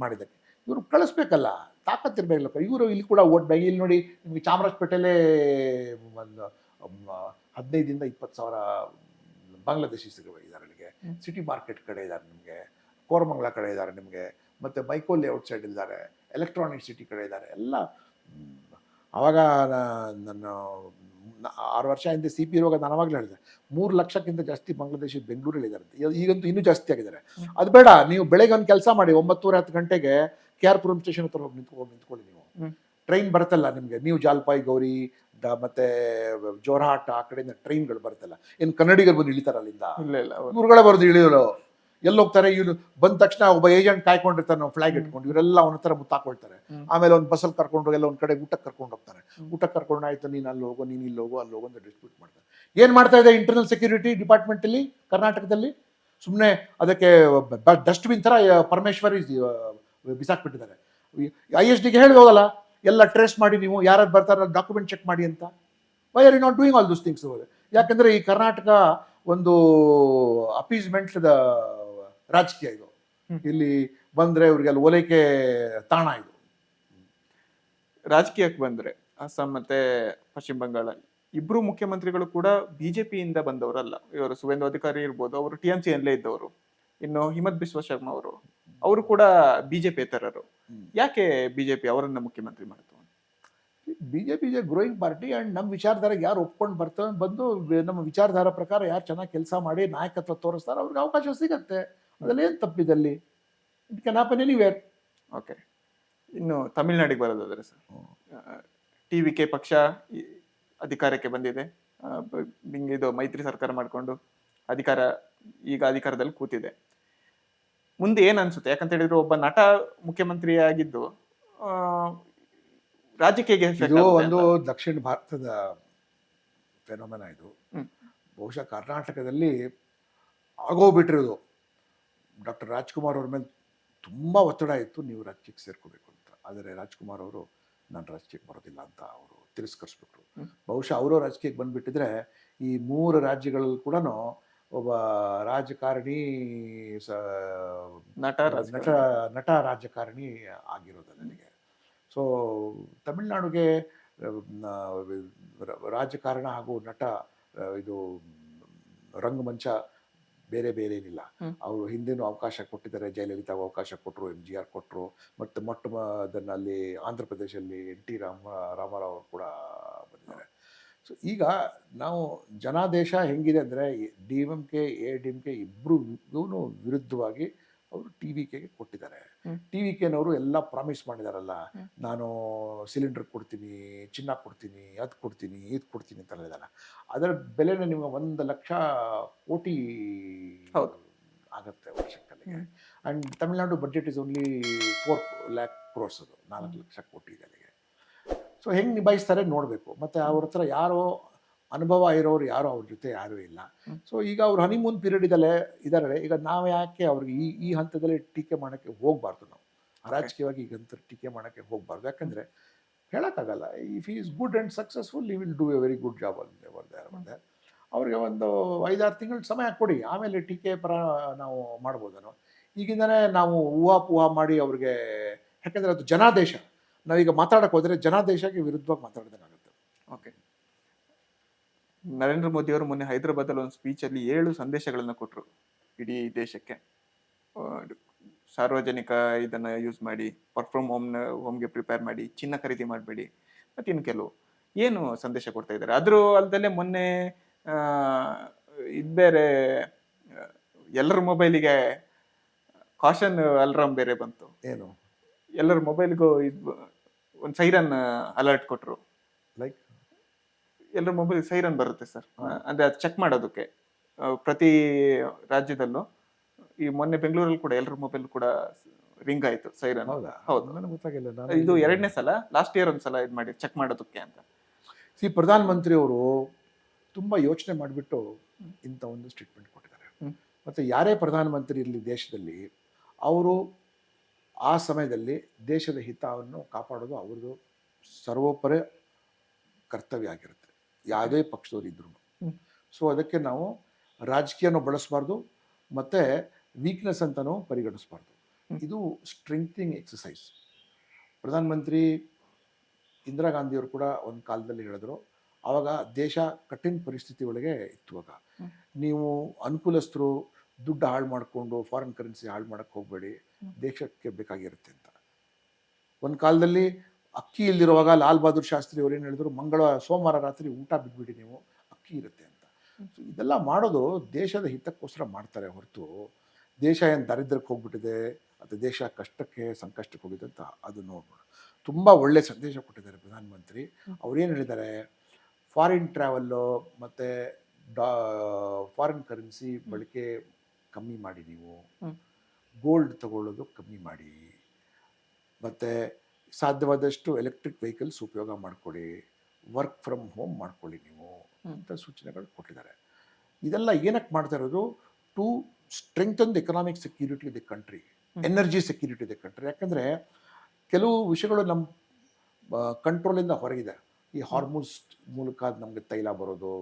ಮಾಡಿದ್ದಕ್ಕೆ. ಇವರು ಕಳಿಸ್ಬೇಕಲ್ಲ, ತಾಕತ್ತಿರ್ಬೇಕಲ್ಲ. ಇವರು ಇಲ್ಲಿ ಕೂಡ ಓಟ್ಬೇಕು. ಇಲ್ಲಿ ನೋಡಿ ನಿಮಗೆ ಚಾಮರಾಜಪೇಟೆಯಲ್ಲೇ ಒಂದು 15,000-20,000 ಬಾಂಗ್ಲಾದೇಶಿಗಳು ಇದ್ದಾರೆ ಅಲ್ಲಿಗೆ. ಸಿಟಿ ಮಾರ್ಕೆಟ್ ಕಡೆ ಇದ್ದಾರೆ ನಿಮಗೆ, ಕೋರಮಂಗಲ ಕಡೆ ಇದ್ದಾರೆ ನಿಮಗೆ, ಮತ್ತು ಮೈಕೋಲಿ ಔಟ್ಸೈಡ್ ಇದ್ದಾರೆ, ಎಲೆಕ್ಟ್ರಾನಿಕ್ ಸಿಟಿ ಕಡೆ ಇದ್ದಾರೆ ಎಲ್ಲ. ಆವಾಗ ನನ್ನ 6 ವರ್ಷ ಹಿಂದೆ CP ಇರುವಾಗ ನಾನು ಅವಾಗಲೇ ಹೇಳಿದೆ 3 ಲಕ್ಷಕ್ಕಿಂತ ಜಾಸ್ತಿ ಬಾಂಗ್ಲಾದೇಶಿ ಬೆಂಗಳೂರಲ್ಲಿ ಇದ್ದಾರಂತೆ. ಈಗಂತೂ ಇನ್ನೂ ಜಾಸ್ತಿ ಆಗಿದ್ದಾರೆ. ಅದು ಬೇಡ, ನೀವು ಬೆಳಗ್ಗೆ ಒಂದು ಕೆಲಸ ಮಾಡಿ, 9:30-10 ಗಂಟೆಗೆ KR ಪುರಂ ಸ್ಟೇಷನ್ ಹತ್ರ ಹೋಗಿ ನಿಂತ್ಕೊಳ್ಳಿ. ನೀವು ಟ್ರೈನ್ ಬರುತ್ತಲ್ಲ ನಿಮಗೆ, ನೀವು ಜಾಲ್ಪಾಯಿ ಗೌರಿ ಮತ್ತೆ ಜೋರಹಾಟ್ ಆ ಕಡೆಯಿಂದ ಟ್ರೈನ್ಗಳು ಬರುತ್ತಲ್ಲ. ಏನು ಕನ್ನಡಿಗರು ಬಂದು ಇಳಿತಾರ ಅಲ್ಲಿಂದ? ಇಲ್ಲ, ಇವ್ರುಗಳೇ ಬರೋದು ಇಳಿಯೋರು. ಎಲ್ಲಿ ಹೋಗ್ತಾರೆ ಇವ್ರು? ಬಂದ ತಕ್ಷಣ ಒಬ್ಬ ಏಜೆಂಟ್ ಕಾಯ್ಕೊಂಡಿರ್ತಾರೆ, ನಾವು ಫ್ಲಾಗ್ ಇಟ್ಕೊಂಡು. ಇವರೆಲ್ಲ ಅವನ ಹತ್ರ ಮುತ್ತಾಕೊಳ್ತಾರೆ. ಆಮೇಲೆ ಒಂದು ಬಸ್ಸಲ್ಲಿ ಕರ್ಕೊಂಡು ಎಲ್ಲ ಒಂದು ಕಡೆ ಊಟಕ್ಕೆ ಕರ್ಕೊಂಡು ಹೋಗ್ತಾರೆ. ಊಟಕ್ಕೆ ಕರ್ಕೊಂಡು ಆಯ್ತು, ನೀನು ಅಲ್ಲಿ ಹೋಗೋ, ನೀನು ಇಲ್ಲಿ ಹೋಗೋ, ಅಲ್ಲಿ ಹೋಗೋ ಅಂತ ಡಿಸ್ಪ್ಯೂಟ್ ಮಾಡ್ತಾರೆ. ಏನು ಮಾಡ್ತಾ ಇದೆ ಇಂಟರ್ನಲ್ ಸೆಕ್ಯೂರಿಟಿ ಡಿಪಾರ್ಟ್ಮೆಂಟಲ್ಲಿ ಕರ್ನಾಟಕದಲ್ಲಿ? ಸುಮ್ಮನೆ ಅದಕ್ಕೆ ಡಸ್ಟ್ಬಿನ್ ಥರ ಪರಮೇಶ್ವರಿ ಬಿಸಾಕ್ಬಿಟ್ಟಿದ್ದಾರೆ. ISDಗೆ ಹೇಳಿ ಹೋಗಲ್ಲ, ಎಲ್ಲ ಟ್ರೇಸ್ ಮಾಡಿ, ನೀವು ಯಾರು ಬರ್ತಾರ ಡಾಕ್ಯುಮೆಂಟ್ ಚೆಕ್ ಮಾಡಿ ಅಂತ. Why are you not doing all those things? ಯಾಕಂದರೆ ಈ ಕರ್ನಾಟಕ ಒಂದು ಅಪೀಸ್ಮೆಂಟ್ ರಾಜಕೀಯ ಇದು. ಇಲ್ಲಿ ಬಂದರೆ ಇವ್ರಿಗೆಲ್ಲ ಓಲೈಕೆ ತಾಣ ಇದು. ರಾಜಕೀಯಕ್ಕೆ ಬಂದ್ರೆ ಅಸ್ಸಾಂ ಮತ್ತೆ ಪಶ್ಚಿಮ ಬಂಗಾಳ ಇಬ್ರು ಮುಖ್ಯಮಂತ್ರಿಗಳು ಕೂಡ BJPಯಿಂದ ಬಂದವರಲ್ಲ. ಇವರು ಸುವೇಂದು ಅಧಿಕಾರಿ ಇರ್ಬೋದು, ಅವರು TMC ಯಲ್ಲೇ ಇದ್ದವರು. ಇನ್ನು ಹಿಮಂತ್ ಬಿಸ್ವಾ ಶರ್ಮಾ ಅವರು ಕೂಡ BJP ತರರು. ಯಾಕೆ BJP ಅವರನ್ನ ಮುಖ್ಯಮಂತ್ರಿ ಮಾಡ್ತಾರೆ? BJP is A growing party. And ನಮ್ಮ ವಿಚಾರಧಾರೆಗೆ ಯಾರು ಒಪ್ಕೊಂಡು ಬರ್ತಾರೆ, ಬಂದು ನಮ್ಮ ವಿಚಾರಧಾರ ಪ್ರಕಾರ ಯಾರು ಚೆನ್ನಾಗಿ ಕೆಲಸ ಮಾಡಿ ನಾಯಕತ್ವ ತೋರಿಸ್ತಾರೆ, ಅವ್ರಿಗೆ ಅವಕಾಶ ಸಿಗತ್ತೆ. ಅದರಲ್ಲಿ ಏನು ತಪ್ಪಿದಲ್ಲಿ? It can happen anywhere. Okay, ಇನ್ನು ತಮಿಳ್ನಾಡಿಗೆ ಬರೋದಾದ್ರೆ ಸರ್, TVK ಪಕ್ಷ ಅಧಿಕಾರಕ್ಕೆ ಬಂದಿದೆ. ಇದು ಮೈತ್ರಿ ಸರ್ಕಾರ ಮಾಡಿಕೊಂಡು ಈಗ ಅಧಿಕಾರದಲ್ಲಿ ಕೂತಿದೆ. ಮುಂದೆ ಏನ್ ಅನ್ಸುತ್ತೆ? ಯಾಕಂತ ಹೇಳಿದ್ರೆ ಒಬ್ಬ ನಟ ಮುಖ್ಯಮಂತ್ರಿ ಆಗಿದ್ದು ರಾಜ್ಯಕ್ಕೆ ಇದು ಒಂದು ದಕ್ಷಿಣ ಭಾರತದ ಫೆನೋಮೆನ ಇದು. ಬಹುಶಃ ಕರ್ನಾಟಕದಲ್ಲಿ ಆಗೋಗ್ಬಿಟ್ಟಿರೋದು. ಡಾಕ್ಟರ್ ರಾಜ್ಕುಮಾರ್ ಅವ್ರ ಮೇಲೆ ತುಂಬ ಒತ್ತಡ ಇತ್ತು, ನೀವು ರಾಜಕೀಯಕ್ಕೆ ಸೇರ್ಕೋಬೇಕು ಅಂತ. ಆದರೆ ರಾಜ್ಕುಮಾರ್ ಅವರು ನಾನು ರಾಜಕೀಯಕ್ಕೆ ಬರೋದಿಲ್ಲ ಅಂತ ಅವರು ತಿರಸ್ಕರಿಸ್ಬಿಟ್ರು. ಬಹುಶಃ ಅವರು ರಾಜಕೀಯಕ್ಕೆ ಬಂದುಬಿಟ್ಟಿದ್ರೆ ಈ 3 ರಾಜ್ಯಗಳಲ್ಲಿ ಕೂಡ ಒಬ್ಬ ರಾಜಕಾರಣಿ ಸ ನಟ ನಟ ರಾಜಕಾರಣಿ. ನಟ ರಾಜಕಾರಣಿ ಆಗಿರೋದು ನನಗೆ. ಸೊ ತಮಿಳ್ನಾಡಿಗೆ ರಾಜಕಾರಣ ಹಾಗೂ ನಟ ಇದು ರಂಗಮಂಚ ಬೇರೆ ಬೇರೆ ಏನಿಲ್ಲ. ಹ್ಮ್. ಅವರು ಹಿಂದೆನೂ ಅವಕಾಶ ಕೊಟ್ಟಿದ್ದಾರೆ, ಜಯಲಲಿತಾಗೂ ಅವಕಾಶ ಕೊಟ್ಟರು, MGR ಕೊಟ್ಟರು, ಮತ್ತು ಅದನ್ನಲ್ಲಿ ಆಂಧ್ರ ಪ್ರದೇಶದಲ್ಲಿ NT ರಾಮಾರಾವ್ ಅವರು ಕೂಡ ಬಂದಿದ್ದಾರೆ. ಸೊ ಈಗ ನಾವು ಜನಾದೇಶ ಹೆಂಗಿದೆ ಅಂದರೆ DMK ADMK ಇಬ್ಬರು ವಿರುದ್ಧವಾಗಿ ಅವರು TVKಗೆ ಕೊಟ್ಟಿದ್ದಾರೆ. ಹ್ಮ್. TVKನವರು ಎಲ್ಲ ಪ್ರಾಮಿಸ್ ಮಾಡಿದಾರಲ್ಲ, ಹ್ಮ್. ನಾನು ಸಿಲಿಂಡರ್ ಕೊಡ್ತೀನಿ, ಚಿನ್ನ ಕೊಡ್ತೀನಿ, ಅದು ಕೊಡ್ತೀನಿ, ಇದು ಕೊಡ್ತೀನಿ ಅಂತ ಹೇಳಿದಾರೆ. ಅದರ ಬೆಲೆನೇ ನಿಮ್ಗೆ 1,00,000 ಕೋಟಿ ಹೌದು. ಆಗುತ್ತೆ ವರ್ಷಕ್ಕಲ್ಲಿಗೆ. And Tamil Nadu budget is only 4 lakh crores, ಅದು 4,00,000 ಕೋಟಿ ಇದೆ ಅಲ್ಲಿಗೆ. ಸೊ ಹೆಂಗೆ ನಿಭಾಯಿಸ್ತಾರೆ ನೋಡಬೇಕು. ಮತ್ತು ಅವ್ರ ಹತ್ರ ಯಾರೋ ಅನುಭವ ಇರೋರು ಯಾರೋ ಅವ್ರ ಜೊತೆ ಯಾರೂ ಇಲ್ಲ. ಸೊ ಈಗ ಅವ್ರು ಹನಿಮೂನ್ ಪೀರಿಯಡ್ ಇದ್ದಾರೆ. ಈಗ ನಾವು ಯಾಕೆ ಅವ್ರಿಗೆ ಈ ಹಂತದಲ್ಲಿ ಟೀಕೆ ಮಾಡೋಕ್ಕೆ ಹೋಗಬಾರ್ದು. ನಾವು ರಾಜಕೀಯವಾಗಿ ಈಗ ಟೀಕೆ ಮಾಡೋಕ್ಕೆ ಹೋಗಬಾರ್ದು. ಯಾಕಂದರೆ ಹೇಳೋಕ್ಕಾಗಲ್ಲ. ಇಫ್ ಈ ಇಸ್ ಗುಡ್ ಆ್ಯಂಡ್ ಸಕ್ಸಸ್ಫುಲ್ ಈ will do A very good job ಅಲ್ಲಿ. ಅವ್ರಿಗೆ ಒಂದು 5-6 ತಿಂಗಳು ಸಮಯ ಕೊಡಿ, ಆಮೇಲೆ ಟೀಕೆ ಪರ ನಾವು ಮಾಡ್ಬೋದೇನೋ. ಈಗಿಂದನೇ ನಾವು ಊಹಾ ಮಾಡಿ ಅವ್ರಿಗೆ, ಯಾಕಂದರೆ ಅದು ಜನಾದೇಶ. ನಾವೀಗ ಮಾತಾಡೋಕೆ ಹೋದರೆ ಜನಾದೇಶಕ್ಕೆ ವಿರುದ್ಧವಾಗಿ ಮಾತಾಡೋದಾಗುತ್ತೆ. ಓಕೆ. ನರೇಂದ್ರ ಮೋದಿ ಅವರು ಮೊನ್ನೆ ಹೈದರಾಬಾದಲ್ಲಿ ಒಂದು ಸ್ಪೀಚಲ್ಲಿ 7 ಸಂದೇಶಗಳನ್ನು ಕೊಟ್ಟರು ಇಡೀ ದೇಶಕ್ಕೆ. ಸಾರ್ವಜನಿಕ ಇದನ್ನ ಯೂಸ್ ಮಾಡಿ, ವರ್ಕ್ ಫ್ರಮ್ ಹೋಮ್ಗೆ ಪ್ರಿಪೇರ್ ಮಾಡಿ, ಚಿನ್ನ ಖರೀದಿ ಮಾಡಬೇಡಿ, ಮತ್ತು ಇನ್ನು ಕೆಲವು ಏನು ಸಂದೇಶ ಕೊಡ್ತಾ ಇದ್ದಾರೆ. ಅದ್ರ ಅಲ್ಲದೆ ಮೊನ್ನೆ ಇದು ಬೇರೆ, ಎಲ್ಲರ ಮೊಬೈಲಿಗೆ ಕಾಷನ್ ಅಲಾರ್ಮ್ ಬೇರೆ ಬಂತು. ಏನು ಎಲ್ಲರ ಮೊಬೈಲ್ಗೂ ಇದು ಒಂದು ಸೈರನ್ ಅಲರ್ಟ್ ಕೊಟ್ಟರು. ಲೈಕ್ ಎಲ್ಲರ ಮೊಬೈಲ್ ಸೈರನ್ ಬರುತ್ತೆ ಸರ್, ಅಂದ್ರೆ ಅದು ಚೆಕ್ ಮಾಡೋದಕ್ಕೆ ಪ್ರತಿ ರಾಜ್ಯದಲ್ಲೂ. ಈ ಮೊನ್ನೆ ಬೆಂಗಳೂರಲ್ಲಿ ಕೂಡ ಎಲ್ಲರ ಮೊಬೈಲ್ ಕೂಡ ರಿಂಗ್ ಆಯ್ತು ಸೈರನ್. ಹೌದಾ? ಹೌದು, ನನಗೆ ಗೊತ್ತಾಗಿಲ್ಲ. ಇದು 2ನೇ ಸಲ, ಲಾಸ್ಟ್ ಇಯರ್ ಒಂದ್ಸಲ ಇದು ಮಾಡಿ ಚೆಕ್ ಮಾಡೋದಕ್ಕೆ ಅಂತ. ಪ್ರಧಾನ ಮಂತ್ರಿ ಅವರು ತುಂಬ ಯೋಚನೆ ಮಾಡಿಬಿಟ್ಟು ಇಂಥ ಒಂದು ಸ್ಟೇಟ್ಮೆಂಟ್ ಕೊಟ್ಟಿದ್ದಾರೆ. ಮತ್ತು ಯಾರೇ ಪ್ರಧಾನಮಂತ್ರಿ ಇರಲಿ ದೇಶದಲ್ಲಿ, ಅವರು ಆ ಸಮಯದಲ್ಲಿ ದೇಶದ ಹಿತವನ್ನು ಕಾಪಾಡೋದು ಅವ್ರದ್ದು ಸರ್ವೋಪರಿ ಕರ್ತವ್ಯ ಆಗಿರುತ್ತೆ, ಯಾವುದೇ ಪಕ್ಷದವ್ರು ಇದ್ರೂ. ಸೊ ಅದಕ್ಕೆ ನಾವು ರಾಜಕೀಯನೂ ಬಳಸಬಾರ್ದು, ಮತ್ತು ವೀಕ್ನೆಸ್ ಅಂತಲೂ ಪರಿಗಣಿಸಬಾರ್ದು. ಇದು ಸ್ಟ್ರೆಂಥಿಂಗ್ ಎಕ್ಸಸೈಸ್. ಪ್ರಧಾನಮಂತ್ರಿ ಇಂದಿರಾ ಗಾಂಧಿಯವರು ಕೂಡ ಒಂದು ಕಾಲದಲ್ಲಿ ಹೇಳಿದ್ರು, ಆವಾಗ ದೇಶ ಕಠಿಣ ಪರಿಸ್ಥಿತಿ ಒಳಗೆ ಇತ್ತು. ಆಗ ನೀವು ಅನುಕೂಲಸ್ಥರು ದುಡ್ಡು ಹಾಳು ಮಾಡಿಕೊಂಡು ಫಾರಿನ್ ಕರೆನ್ಸಿ ಹಾಳು ಮಾಡೋಕ್ಕೆ ಹೋಗಬೇಡಿ, ದೇಶಕ್ಕೆ ಬೇಕಾಗಿರುತ್ತೆ ಅಂತ. ಒಂದು ಕಾಲದಲ್ಲಿ ಅಕ್ಕಿ ಇಲ್ದಿರುವಾಗ ಲಾಲ್ ಬಹದ್ದೂರ್ ಶಾಸ್ತ್ರಿ ಅವ್ರು ಏನು ಹೇಳಿದ್ರು, ಸೋಮವಾರ ರಾತ್ರಿ ಊಟ ಬಿಟ್ಬಿಡಿ, ನೀವು ಅಕ್ಕಿ ಇರುತ್ತೆ ಅಂತ. ಸೊ ಇದೆಲ್ಲ ಮಾಡೋದು ದೇಶದ ಹಿತಕ್ಕೋಸ್ಕರ ಮಾಡ್ತಾರೆ ಹೊರತು, ದೇಶ ಏನು ದರಿದ್ರಕ್ಕೆ ಹೋಗ್ಬಿಟ್ಟಿದೆ ಅಥವಾ ದೇಶ ಕಷ್ಟಕ್ಕೆ ಸಂಕಷ್ಟಕ್ಕೆ ಹೋಗಿದೆ ಅಂತ ಅದು ನೋಡ್ಬೋದು. ತುಂಬ ಒಳ್ಳೆ ಸಂದೇಶ ಕೊಟ್ಟಿದ್ದಾರೆ ಪ್ರಧಾನಮಂತ್ರಿ. ಅವ್ರೇನು ಹೇಳಿದ್ದಾರೆ, ಫಾರಿನ್ ಟ್ರಾವೆಲ್ಲು ಮತ್ತು ಫಾರಿನ್ ಕರೆನ್ಸಿ ಬಳಕೆ ಕಮ್ಮಿ ಮಾಡಿ, ನೀವು ಗೋಲ್ಡ್ ತಗೊಳ್ಳೋದು ಕಮ್ಮಿ ಮಾಡಿ, ಮತ್ತು ಸಾಧ್ಯವಾದಷ್ಟು ಎಲೆಕ್ಟ್ರಿಕ್ ವೆಹಿಕಲ್ಸ್ ಉಪಯೋಗ ಮಾಡಿಕೊಡಿ, ವರ್ಕ್ ಫ್ರಮ್ ಹೋಮ್ ಮಾಡ್ಕೊಳ್ಳಿ ನೀವು ಅಂತ ಸೂಚನೆಗಳು ಕೊಟ್ಟಿದ್ದಾರೆ. ಇದೆಲ್ಲ ಏನಕ್ಕೆ ಮಾಡ್ತಾ ಇರೋದು? To strengthen the economic security of the country, energy security of the country. ಯಾಕಂದರೆ ಕೆಲವು ವಿಷಯಗಳು ನಮ್ಮ ಕಂಟ್ರೋಲಿಂದ ಹೊರಗಿದೆ. ಈ ಹಾರ್ಮೋನ್ಸ್ ಮೂಲಕ ನಮಗೆ ತೈಲ ಬರೋದು,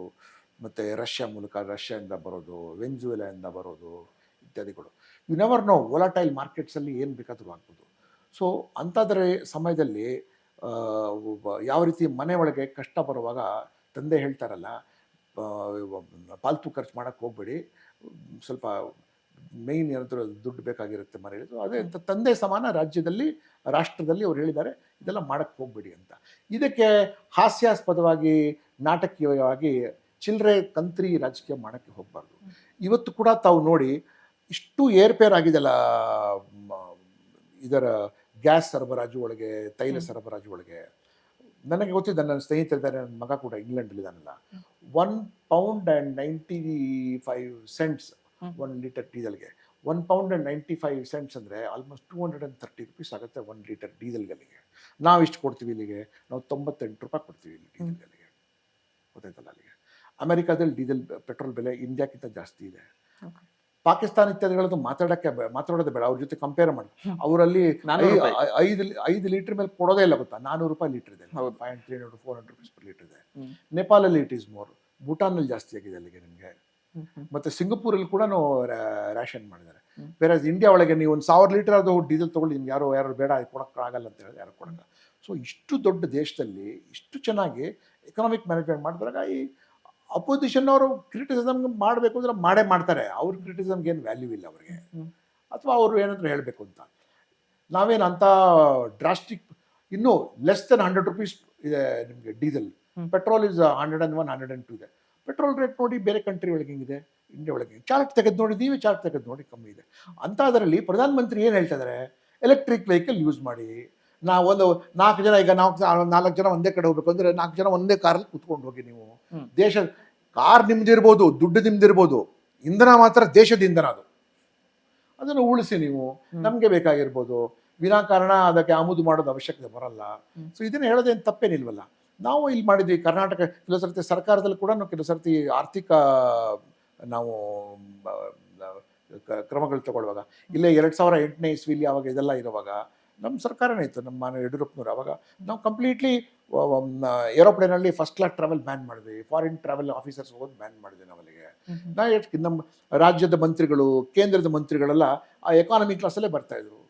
ಮತ್ತು ರಷ್ಯಾದಿಂದ ಬರೋದು, ವೆನ್ಜುವೆಲಾದಿಂದ ಬರೋದು ಇತ್ಯಾದಿಗಳು. ಯು ನೆವರ್ ನೋ, ವೊಲಾಟೈಲ್ ಮಾರ್ಕೆಟ್ಸಲ್ಲಿ ಏನು ಬೇಕಾದರೂ ಆಗ್ಬೋದು. ಸೊ ಅಂಥದ್ರ ಸಮಯದಲ್ಲಿ ಯಾವ ರೀತಿ ಮನೆ ಒಳಗೆ ಕಷ್ಟ ಬರುವಾಗ ತಂದೆ ಹೇಳ್ತಾರಲ್ಲ, ಪಾಲ್ತು ಖರ್ಚು ಮಾಡೋಕ್ಕೆ ಹೋಗಬೇಡಿ, ಸ್ವಲ್ಪ ಮೇಯ್ನ್ ಏನಾದರೂ ದುಡ್ಡು ಬೇಕಾಗಿರುತ್ತೆ ಮನೆಯಲ್ಲಿ. ಅದೇ ಅಂತ ತಂದೆ ಸಮಾನ ರಾಷ್ಟ್ರದಲ್ಲಿ ಅವ್ರು ಹೇಳಿದ್ದಾರೆ, ಇದೆಲ್ಲ ಮಾಡೋಕ್ಕೆ ಹೋಗಬೇಡಿ ಅಂತ. ಇದಕ್ಕೆ ಹಾಸ್ಯಾಸ್ಪದವಾಗಿ, ನಾಟಕೀಯವಾಗಿ ಚಿಲ್ಲರೆ ಕಂತ್ರಿ ರಾಜಕೀಯ ಮಾಡೋಕ್ಕೆ ಹೋಗಬಾರ್ದು. ಇವತ್ತು ಕೂಡ ತಾವು ನೋಡಿ, ಇಷ್ಟು ಏರ್ಪೇರ್ ಆಗಿದೆಲ್ಲ ಇದರ ಗ್ಯಾಸ್ ಸರಬರಾಜು ಒಳಗೆ, ತೈಲ ಸರಬರಾಜು ಒಳಗೆ. ನನಗೆ ಗೊತ್ತಿದ್ದ, ನನ್ನ ಸ್ನೇಹಿತರಿದ್ದಾರೆ, ನನ್ನ ಮಗ ಕೂಡ ಇಂಗ್ಲೆಂಡಲ್ಲಿದ್ದಾನಲ್ಲ, £1.95 1 ಲೀಟರ್ ಡೀಸೆಲ್ಗೆ. £1.95 ಅಂದರೆ ಆಲ್ಮೋಸ್ಟ್ 230 ರೂಪೀಸ್ ಆಗುತ್ತೆ 1 ಲೀಟರ್ ಡೀಸೆಲ್ಗಲ್ಲಿಗೆ. ನಾವು ಇಷ್ಟು ಕೊಡ್ತೀವಿ ಇಲ್ಲಿಗೆ, ನಾವು 98 ರೂಪಾಯಿ ಕೊಡ್ತೀವಿ ಇಲ್ಲಿ ಡೀಸೆಲ್ಗಲ್ಲಿಗೆ. ಗೊತ್ತಾಯ್ತಲ್ಲ, ಅಲ್ಲಿಗೆ ಅಮೆರಿಕಾದಲ್ಲಿ ಡೀಸೆಲ್ ಪೆಟ್ರೋಲ್ ಬೆಲೆ ಇಂಡಿಯಾಕ್ಕಿಂತ ಜಾಸ್ತಿ ಇದೆ. ಪಾಕಿಸ್ತಾನ ಇತ್ಯಾದಿಗಳದ್ದು ಮಾತಾಡೋದೇ ಬೇಡ, ಅವ್ರ ಜೊತೆ ಕಂಪೇರ್ ಮಾಡಿ. ಅವರಲ್ಲಿ 5 ಲೀಟರ್ ಮೇಲೆ ಕೊಡೋದೇ ಇಲ್ಲ, ಗೊತ್ತಾ? 400 ರೂಪಾಯಿ ಲೀಟರ್ ಇದೆ, 500 400 ರೂಪೀಸ್ ಪರ್ ಲೀಟರ್ ಇದೆ. ನೇಪಾಳಲ್ಲಿ ಇಟ್ ಈಸ್ ಮೋರ್, ಭೂಟಾನಲ್ಲಿ ಜಾಸ್ತಿ ಆಗಿದೆ ಅಲ್ಲಿಗೆ ನಿಮಗೆ. ಮತ್ತು ಸಿಂಗಪೂರಲ್ಲಿ ಕೂಡ ರ್ಯಾಷನ್ ಮಾಡಿದ್ದಾರೆ. ಬೇರೆ ಇಂಡಿಯಾ ಒಳಗೆ ನೀವು ಒಂದು 1000 ಲೀಟರ್ ಅದು ಡೀಸೆಲ್ ತೊಗೊಳ್ಳಿ, ನಿಮ್ಗೆ ಯಾರು ಬೇಡ ಕೊಡೋಕ್ಕಾಗಲ್ಲ ಅಂತ ಹೇಳಿದ್ರೆ ಯಾರು ಕೊಡೋಲ್ಲ. ಸೊ ಇಷ್ಟು ದೊಡ್ಡ ದೇಶದಲ್ಲಿ ಇಷ್ಟು ಚೆನ್ನಾಗಿ ಎಕನಾಮಿಕ್ ಮ್ಯಾನೇಜ್ಮೆಂಟ್ ಮಾಡಿದಾಗ ಈ ಅಪೋಸಿಷನ್ ಅವರು ಕ್ರಿಟಿಸಿಸಮ್ ಮಾಡಬೇಕು ಅಂದ್ರೆ ಮಾಡೇ ಮಾಡ್ತಾರೆ. ಅವ್ರ ಕ್ರಿಟಿಸಿಸಮ್ಗೆ ಏನು ವ್ಯಾಲ್ಯೂ ಇಲ್ಲ ಅವ್ರಿಗೆ, ಅಥವಾ ಅವರು ಏನಾದರೂ ಹೇಳಬೇಕು ಅಂತ. ನಾವೇನು ಅಂಥ ಡ್ರಾಸ್ಟಿಕ್, ಇನ್ನೂ ಲೆಸ್ ದೆನ್ 100 ರೂಪೀಸ್ ಇದೆ ನಿಮಗೆ ಡೀಸೆಲ್. ಪೆಟ್ರೋಲ್ ಇಸ್ 101, 102 ಇದೆ. ಪೆಟ್ರೋಲ್ ರೇಟ್ ನೋಡಿ ಬೇರೆ ಕಂಟ್ರಿ ಒಳಗೆ ಹಿಂಗಿದೆ, ಇಂಡಿಯಾ ಒಳಗೆ ಚಾರ್ಟ್ ತೆಗೆದು ನೋಡಿ, ನೀವೇ ಚಾರ್ಟ್ ತೆಗೆದು ನೋಡಿ ಕಮ್ಮಿ ಇದೆ. ಅಂತ ಅದರಲ್ಲಿ ಪ್ರಧಾನಮಂತ್ರಿ ಏನು ಹೇಳ್ತಾ ಇದ್ದಾರೆ, ಎಲೆಕ್ಟ್ರಿಕ್ ವೆಹಿಕಲ್ ಯೂಸ್ ಮಾಡಿ. ಒಂದು 4 ಜನ, ಈಗ 4 ಜನ ಒಂದೇ ಕಡೆ ಹೋಗ್ಬೇಕು ಅಂದರೆ 4 ಜನ ಒಂದೇ ಕಾರಲ್ಲಿ ಕುತ್ಕೊಂಡು ಹೋಗಿ. ನೀವು ದೇಶ, ಕಾರ್ ನಿಮ್ದಿರ್ಬೋದು, ದುಡ್ಡು ನಿಮ್ದಿರ್ಬೋದು, ಇಂಧನ ಮಾತ್ರ ದೇಶದ ಇಂಧನ ಅದು. ಅದನ್ನು ಉಳಿಸಿ ನೀವು. ನಮಗೆ ಬೇಕಾಗಿರ್ಬೋದು, ವಿನಾಕಾರಣ ಅದಕ್ಕೆ ಆಮದು ಮಾಡೋದು ಅವಶ್ಯಕತೆ ಬರಲ್ಲ. ಸೊ ಇದನ್ನು ಹೇಳೋದೇನು ತಪ್ಪೇನಿಲ್ವಲ್ಲ. ನಾವು ಇಲ್ಲಿ ಮಾಡಿದ್ವಿ ಕರ್ನಾಟಕ, ಕೆಲವು ಸರ್ತಿ ಸರ್ಕಾರದಲ್ಲಿ ಕೂಡ ಕೆಲವು ಸರ್ತಿ ಆರ್ಥಿಕ ನಾವು ಕ್ರಮಗಳು ತಗೊಳ್ಳುವಾಗ, ಇಲ್ಲೇ 2008ನೇ ಇಸ್ವಿಲಿ ಅವಾಗ ಇದೆಲ್ಲ ಇರುವಾಗ ನಮ್ಮ ಸರ್ಕಾರನೇ ಇತ್ತು, ನಮ್ಮ ಮಾನ್ಯ ಯಡಿಯೂರಪ್ಪನವರು. ಅವಾಗ ನಾವು ಕಂಪ್ಲೀಟ್ಲಿ ಏರೋಪ್ಲೇನಲ್ಲಿ ಫಸ್ಟ್ ಕ್ಲಾಸ್ ಟ್ರಾವೆಲ್ ಬ್ಯಾನ್ ಮಾಡಿದ್ವಿ, ಫಾರಿನ್ ಟ್ರಾವೆಲ್ ಆಫೀಸರ್ಸ್ ಹೋಗೋದು ಬ್ಯಾನ್ ಮಾಡಿದ್ವಿ ನಾವು ಅಲ್ಲಿಗೆ. ನಮ್ಮ ರಾಜ್ಯದ ಮಂತ್ರಿಗಳು, ಕೇಂದ್ರದ ಮಂತ್ರಿಗಳೆಲ್ಲ ಆ ಎಕಾನಮಿ ಕ್ಲಾಸಲ್ಲೇ ಬರ್ತಾಯಿದ್ರು,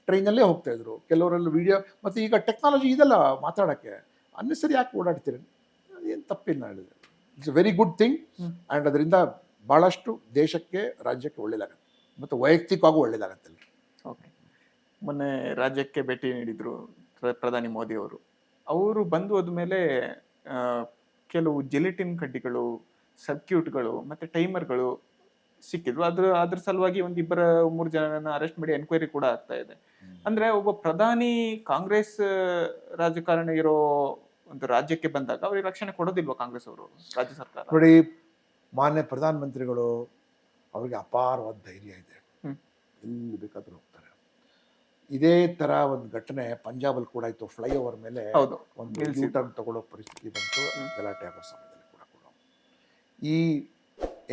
ಟ್ರೈನಲ್ಲೇ ಹೋಗ್ತಾಯಿದ್ರು. ಕೆಲವರೆಲ್ಲ ವಿಡಿಯೋ, ಮತ್ತು ಈಗ ಟೆಕ್ನಾಲಜಿ ಇದೆಲ್ಲ ಮಾತಾಡೋಕ್ಕೆ ಅನ್ನೆಸರಿ ಯಾಕೆ ಓಡಾಡ್ತೀರಿ, ಏನು ತಪ್ಪಿಲ್ಲ ಹೇಳಿದ್ರೆ. It's A very good thing. And ಅದರಿಂದ ಭಾಳಷ್ಟು ದೇಶಕ್ಕೆ, ರಾಜ್ಯಕ್ಕೆ ಒಳ್ಳೇದಾಗತ್ತೆ, ಮತ್ತು ವೈಯಕ್ತಿಕವಾಗೂ ಒಳ್ಳೇದಾಗತ್ತೆ. ಓಕೆ, ಮೊನ್ನೆ ರಾಜ್ಯಕ್ಕೆ ಭೇಟಿ ನೀಡಿದ್ರು ಪ್ರಧಾನಿ ಮೋದಿ ಅವರು. ಅವರು ಬಂದು ಹೋದ್ಮೇಲೆ ಕೆಲವು ಜಿಲೆಟಿನ್ ಕಡ್ಡಿಗಳು, ಸರ್ಕ್ಯೂಟ್ಗಳು ಮತ್ತು ಟೈಮರ್ಗಳು ಸಿಕ್ಕಿದ್ವು. ಅದ್ರ ಸಲುವಾಗಿ 1-2-3 ಜನನ ಅರೆಸ್ಟ್ ಮಾಡಿ ಎನ್ಕ್ವೈರಿ ಕೂಡ ಆಗ್ತಾ ಇದೆ. ಅಂದ್ರೆ ಒಬ್ಬ ಪ್ರಧಾನಿ ಕಾಂಗ್ರೆಸ್ ರಾಜಕಾರಣ ಇರೋ ಒಂದು ರಾಜ್ಯಕ್ಕೆ ಬಂದಾಗ ಅವ್ರಿಗೆ ರಕ್ಷಣೆ ಕೊಡೋದಿಲ್ವಾ ಕಾಂಗ್ರೆಸ್ ಅವರು, ರಾಜ್ಯ ಸರ್ಕಾರ? ನೋಡಿ, ಮಾನ್ಯ ಪ್ರಧಾನಮಂತ್ರಿಗಳು, ಅವ್ರಿಗೆ ಅಪಾರವಾದ ಧೈರ್ಯ ಇದೆ, ಎಲ್ಲಿ ಬೇಕಾದರೂ ಹೋಗ್ತಾರೆ. ಇದೇ ಥರ ಒಂದು ಘಟನೆ ಪಂಜಾಬಲ್ಲಿ ಕೂಡ ಇತ್ತು. ಫ್ಲೈಓವರ್ ಮೇಲೆ ಒಂದು ಯೂ-ಟರ್ನ್ ತಗೊಳ್ಳೋ ಪರಿಸ್ಥಿತಿ ಬಂತು, ಗಲಾಟೆ ಆಗೋ ಸಮಯದಲ್ಲಿ ಕೂಡ. ಈ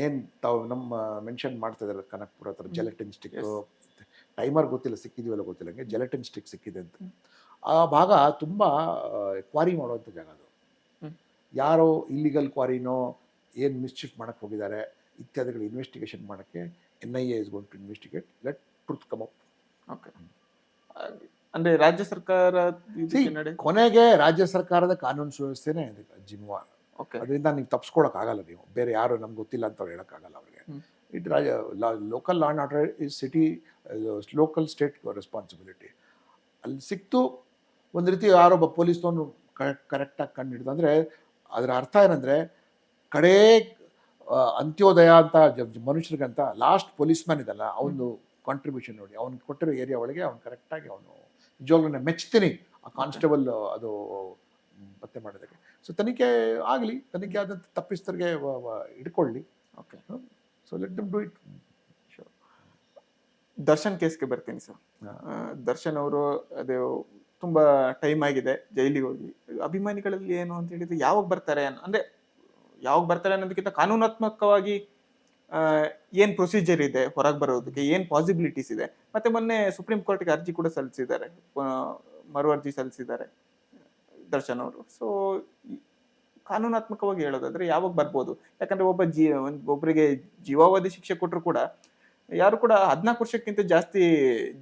ಏನು ತಾವು ನಮ್ಮ ಮೆನ್ಷನ್ ಮಾಡ್ತಾ ಇದ್ದಾರೆ ಕನಕ್ಪುರ ಹತ್ರ, ಜೆಲೆಟಿನ್ ಸ್ಟಿಕ್, ಟೈಮರ್ ಗೊತ್ತಿಲ್ಲ ಸಿಕ್ಕಿದೀವಲ್ಲ ಗೊತ್ತಿಲ್ಲ, ಹಂಗೆ ಜೆಲೆಟಿನ್ ಸ್ಟಿಕ್ ಸಿಕ್ಕಿದೆ ಅಂತ. ಆ ಭಾಗ ತುಂಬ ಕ್ವಾರಿ ಮಾಡುವಂಥ ಜಾಗ ಅದು. ಯಾರೋ ಇಲ್ಲಿಗಲ್ ಕ್ವಾರಿನೋ ಏನು ಮಿಸ್ಚಿಫ್ ಮಾಡೋಕ್ಕೆ ಹೋಗಿದ್ದಾರೆ ಇತ್ಯಾದಿಗಳು ಇನ್ವೆಸ್ಟಿಗೇಷನ್ ಮಾಡೋಕ್ಕೆ NIA is going to investigate, let truth come up. Okay, ಅಂದ್ರೆ ರಾಜ್ಯ ಸರ್ಕಾರ ಕೊನೆಗೆ ರಾಜ್ಯ ಸರ್ಕಾರದ ಕಾನೂನು ಸುವ್ಯವಸ್ಥೆನೇ ಜಿಮ್ವಾ. ಅದರಿಂದ ನೀವು ತಪ್ಪಿಸ್ಕೊಳಕ್ಕಾಗಲ್ಲ. ನೀವು ಬೇರೆ ಯಾರು ನಮ್ಗೆ ಗೊತ್ತಿಲ್ಲ ಅಂತ ಅವ್ರು ಹೇಳೋಕ್ಕಾಗಲ್ಲ ಅವ್ರಿಗೆ. It local law and order is city, local state responsibility. ಅಲ್ಲಿ ಸಿಕ್ತು ಒಂದು ರೀತಿ ಯಾರೊಬ್ಬ ಪೊಲೀಸ್ನವನು ಕರೆಕ್ಟಾಗಿ ಕಂಡು ಹಿಡಿದು. ಅಂದರೆ ಅದರ ಅರ್ಥ ಏನಂದರೆ, ಕಡೇ ಅಂತ್ಯೋದಯ ಅಂತ ಮನುಷ್ಯರಿಗಂತ ಲಾಸ್ಟ್ ಪೊಲೀಸ್ಮ್ಯಾನ್ ಇದಲ್ಲ, ಅವನು ಕಾಂಟ್ರಿಬ್ಯೂಷನ್ ನೋಡಿ, ಅವ್ನು ಕೊಟ್ಟಿರೋ ಏರಿಯಾ ಒಳಗೆ ಅವ್ನು ಕರೆಕ್ಟಾಗಿ, ಅವನು ನಿಜವಾಗ್ಲೂ ನಾನು ಮೆಚ್ತೀನಿ ಆ ಕಾನ್ಸ್ಟೇಬಲ್ ಅದು ಪತ್ತೆ ಮಾಡೋದಕ್ಕೆ. ಸೊ ತನಿಖೆ ಆಗಲಿ, ತನಿಖೆ ಆದಂಥ ತಪ್ಪಿಸ್ತರಿಗೆ ಹಿಡ್ಕೊಳ್ಳಿ. Okay, so let them do it. Darshan ಕೇಸ್ಗೆ ಬರ್ತೀನಿ ಸರ್. ದರ್ಶನ್ ಅವರು ಅದೇ ತುಂಬ ಟೈಮ್ ಆಗಿದೆ ಜೈಲಿಗೆ ಹೋಗಿ. ಅಭಿಮಾನಿಗಳಲ್ಲಿ ಏನು ಅಂತ ಹೇಳಿದ್ರೆ, ಯಾವಾಗ ಬರ್ತಾರೆ ಅಂದರೆ ಯಾವಾಗ ಬರ್ತಾರೆ ಅನ್ನೋದಕ್ಕಿಂತ ಕಾನೂನಾತ್ಮಕವಾಗಿ ಏನು ಪ್ರೊಸೀಜರ್ ಇದೆ ಹೊರಗೆ ಬರೋದಕ್ಕೆ, ಏನು ಪಾಸಿಬಿಲಿಟೀಸ್ ಇದೆ. ಮತ್ತೆ ಮೊನ್ನೆ ಸುಪ್ರೀಂ ಕೋರ್ಟ್ಗೆ ಅರ್ಜಿ ಕೂಡ ಸಲ್ಲಿಸಿದ್ದಾರೆ, ಮರು ಅರ್ಜಿ ಸಲ್ಲಿಸಿದ್ದಾರೆ ದರ್ಶನ್ ಅವರು. ಸೊ ಕಾನೂನಾತ್ಮಕವಾಗಿ ಹೇಳೋದಾದ್ರೆ ಯಾವಾಗ ಬರ್ಬೋದು? ಯಾಕಂದ್ರೆ ಒಬ್ಬರಿಗೆ ಜೀವಾವಧಿ ಶಿಕ್ಷೆ ಕೊಟ್ಟರು ಕೂಡ ಯಾರು ಕೂಡ 14 ವರ್ಷಕ್ಕಿಂತ ಜಾಸ್ತಿ